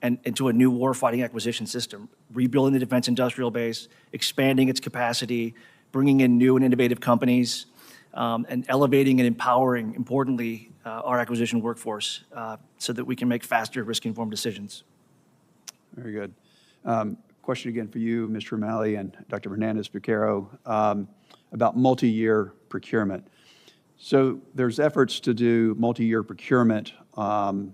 Speaker 4: and into a new warfighting acquisition system, rebuilding the defense industrial base, expanding its capacity, bringing in new and innovative companies, and elevating and empowering, importantly, our acquisition workforce so that we can make faster, risk-informed decisions.
Speaker 20: Very good. Question again for you, Mr. O'Malley and Dr. Hernandez-Becerro, about multi-year procurement. So there's efforts to do multi-year procurement and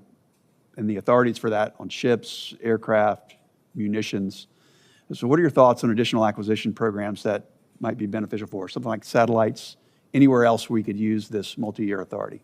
Speaker 20: the authorities for that on ships, aircraft, munitions. So what are your thoughts on additional acquisition programs that might be beneficial for us? Something like satellites, anywhere else we could use this multi-year authority?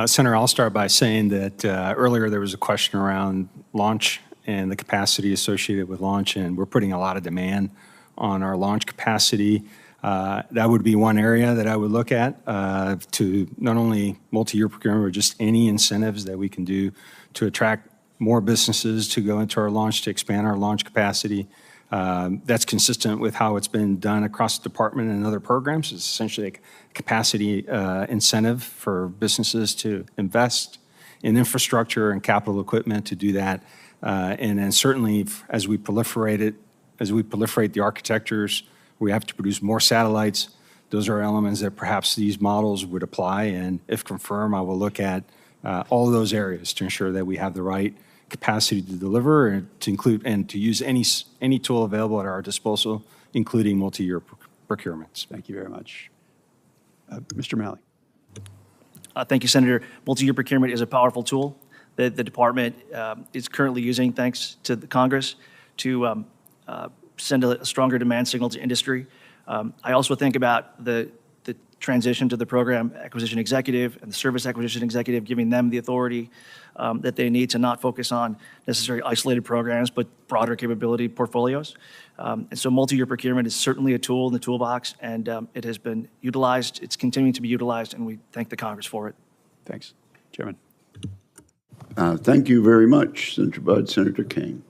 Speaker 18: Senator, I'll start by saying that earlier there was a question around launch and the capacity associated with launch, and we're putting a lot of demand on our launch capacity. That would be one area that I would look at to not only multi-year procurement, but just any incentives that we can do to attract more businesses to go into our launch, to expand our launch capacity. That's consistent with how it's been done across the department and other programs. It's essentially a capacity incentive for businesses to invest in infrastructure and capital equipment to do that. And then certainly as we proliferate the architectures, we have to produce more satellites. Those are elements that perhaps these models would apply. And if confirmed, I will look at all of those areas to ensure that we have the right capacity to deliver and to include and to use any tool available at our disposal, including multi-year procurements.
Speaker 20: Thank you very much. Mr. Malley.
Speaker 4: Thank you, Senator. Multi-year procurement is a powerful tool that the department is currently using, thanks to the Congress, to send a stronger demand signal to industry. I also think about the transition to the program acquisition executive and the service acquisition executive, giving them the authority that they need to not focus on necessarily isolated programs, but broader capability portfolios. And so multi-year procurement is certainly a tool in the toolbox, and it has been utilized. It's continuing to be utilized, and we thank the Congress for it.
Speaker 20: Thanks. Chairman.
Speaker 1: Thank you very much, Senator Budd. Senator Kaine.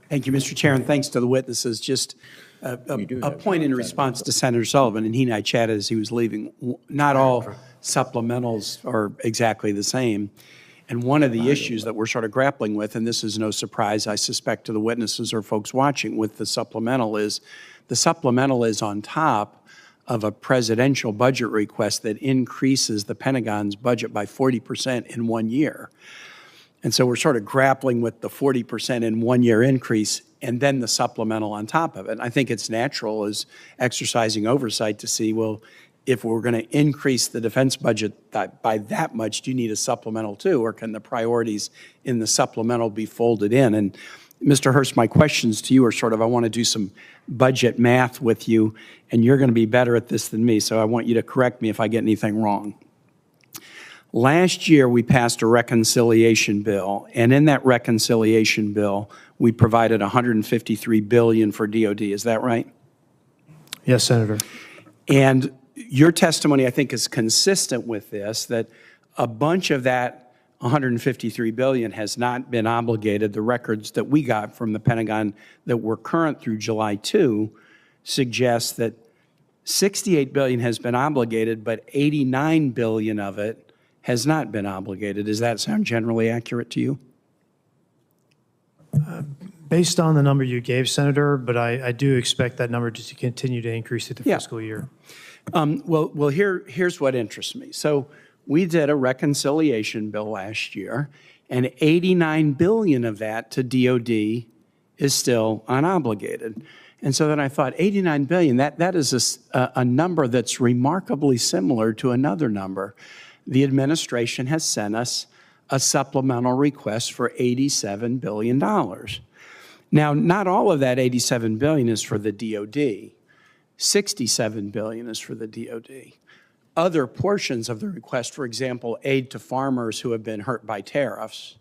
Speaker 21: Thank you, Mr. Chair, and thanks to the witnesses. Just a point in response to Senator Sullivan, and he and I chatted as he was leaving. Not all supplementals are exactly the same. And one of the issues that we're sort of grappling with, and this is no surprise, I suspect, to the witnesses or folks watching with the supplemental is on top of a presidential budget request that increases the Pentagon's budget by 40% in 1 year. And so we're sort of grappling with the 40% in 1 year increase and then the supplemental on top of it. And I think it's natural as exercising oversight to see, well, if we're going to increase the defense budget by that much, do you need a supplemental too? Or can the priorities in the supplemental be folded in? And Mr. Hurst, my questions to you are sort of, I want to do some budget math with you, and you're going to be better at this than me, so I want you to correct me if I get anything wrong. Last year, we passed a reconciliation bill, and in that reconciliation bill, we provided $153 billion for DOD. Is that right?
Speaker 3: Yes, Senator.
Speaker 21: And your testimony, I think, is consistent with this, that a bunch of that $153 billion has not been obligated. The records that we got from the Pentagon that were current through July 2 suggest that $68 billion has been obligated, but $89 billion of it has not been obligated. Does that sound generally accurate to you?
Speaker 3: Based on the number you gave, Senator, but I do expect that number to continue to increase through the fiscal year.
Speaker 21: Well, here's what interests me. So we did a reconciliation bill last year, and $89 billion of that to DOD is still unobligated. And so then I thought, $89 billion, that is a number that's remarkably similar to another number. The administration has sent us a supplemental request for $87 billion. Now, not all of that $87 billion is for the DOD. $67 billion is for the DOD. Other portions of the request, for example, aid to farmers who have been hurt by tariffs.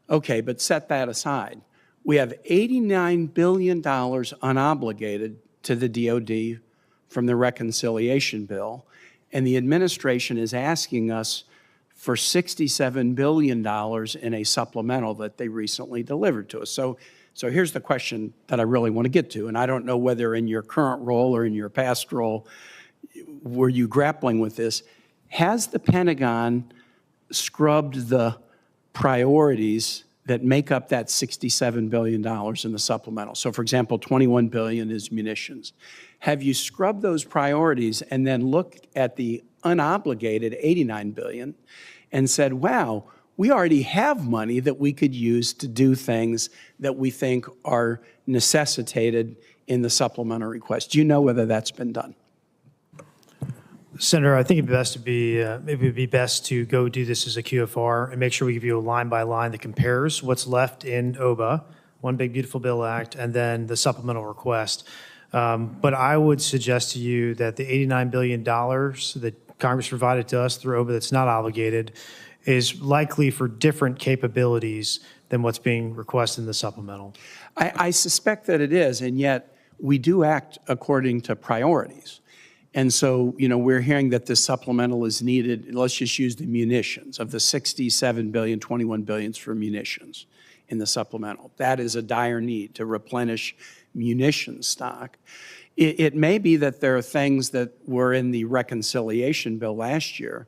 Speaker 21: Okay, but set that aside. We have $89 billion unobligated to the DOD from the reconciliation bill, and the administration is asking us for $67 billion in a supplemental that they recently delivered to us. So here's the question that I really want to get to, and I don't know whether in your current role or in your past role were you grappling with this. Has the Pentagon scrubbed the priorities that make up that $67 billion in the supplemental? So for example, $21 billion is munitions. Have you scrubbed those priorities and then looked at the unobligated $89 billion and said, wow, we already have money that we could use to do things that we think are necessitated in the supplemental request? Do you know whether that's been done?
Speaker 3: Senator, I think it'd be best to be, maybe it'd be best to go do this as a QFR and make sure we give you a line by line that compares what's left in OBA, One Big Beautiful Bill Act, and then the supplemental request. But I would suggest to you that the $89 billion that Congress provided to us through OBA that's not obligated is likely for different capabilities than what's being requested in the supplemental.
Speaker 21: I suspect that it is, and yet we do act according to priorities. And so, you know, we're hearing that this supplemental is needed. Let's just use the munitions. Of the $67 billion, $21 billion is for munitions in the supplemental. That is a dire need to replenish munitions stock. It may be that there are things that were in the reconciliation bill last year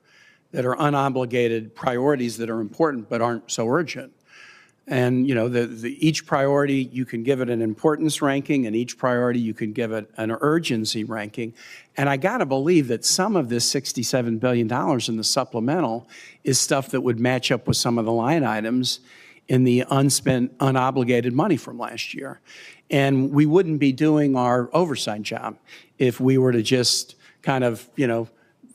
Speaker 21: that are unobligated priorities that are important but aren't so urgent. And, you know, each priority, you can give it an importance ranking, and each priority, you can give it an urgency ranking. And I got to believe that some of this $67 billion in the supplemental is stuff that would match up with some of the line items in the unspent, unobligated money from last year. And we wouldn't be doing our oversight job if we were to just kind of, you know,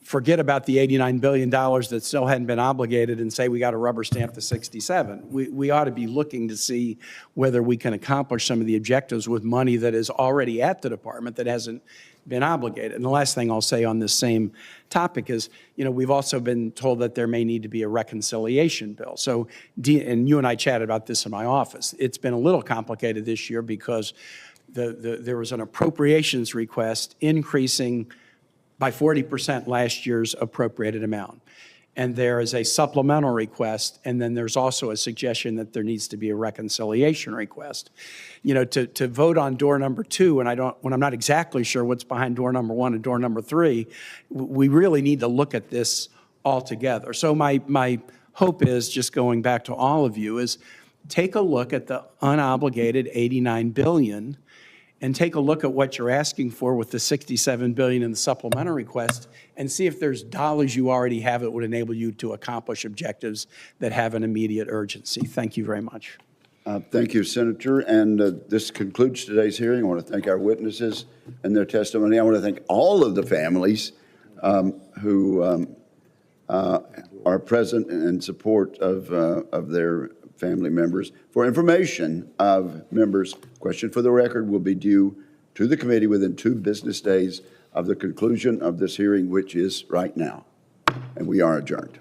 Speaker 21: forget about the $89 billion that still hadn't been obligated and say we got to rubber stamp the 67. We ought to be looking to see whether we can accomplish some of the objectives with money that is already at the department that hasn't been obligated. And the last thing I'll say on this same topic is, you know, we've also been told that there may need to be a reconciliation bill. So, and you and I chatted about this in my office. It's been a little complicated this year because there was an appropriations request increasing by 40% last year's appropriated amount. And there is a supplemental request, and then there's also a suggestion that there needs to be a reconciliation request. You know, to vote on door number 2, when I'm not exactly sure what's behind door number 1 and door number 3, we really need to look at this all together. So my hope is, just going back to all of you, is take a look at the unobligated $89 billion and take a look at what you're asking for with the $67 billion in the supplemental request and see if there's dollars you already have that would enable you to accomplish objectives that have an immediate urgency. Thank you very much.
Speaker 1: Thank you, Senator. And this concludes today's hearing. I want to thank our witnesses and their testimony. I want to thank all of the families who are present in support of their family members. For information of members, question for the record will be due to the committee within 2 business days of the conclusion of this hearing, which is right now. And we are adjourned.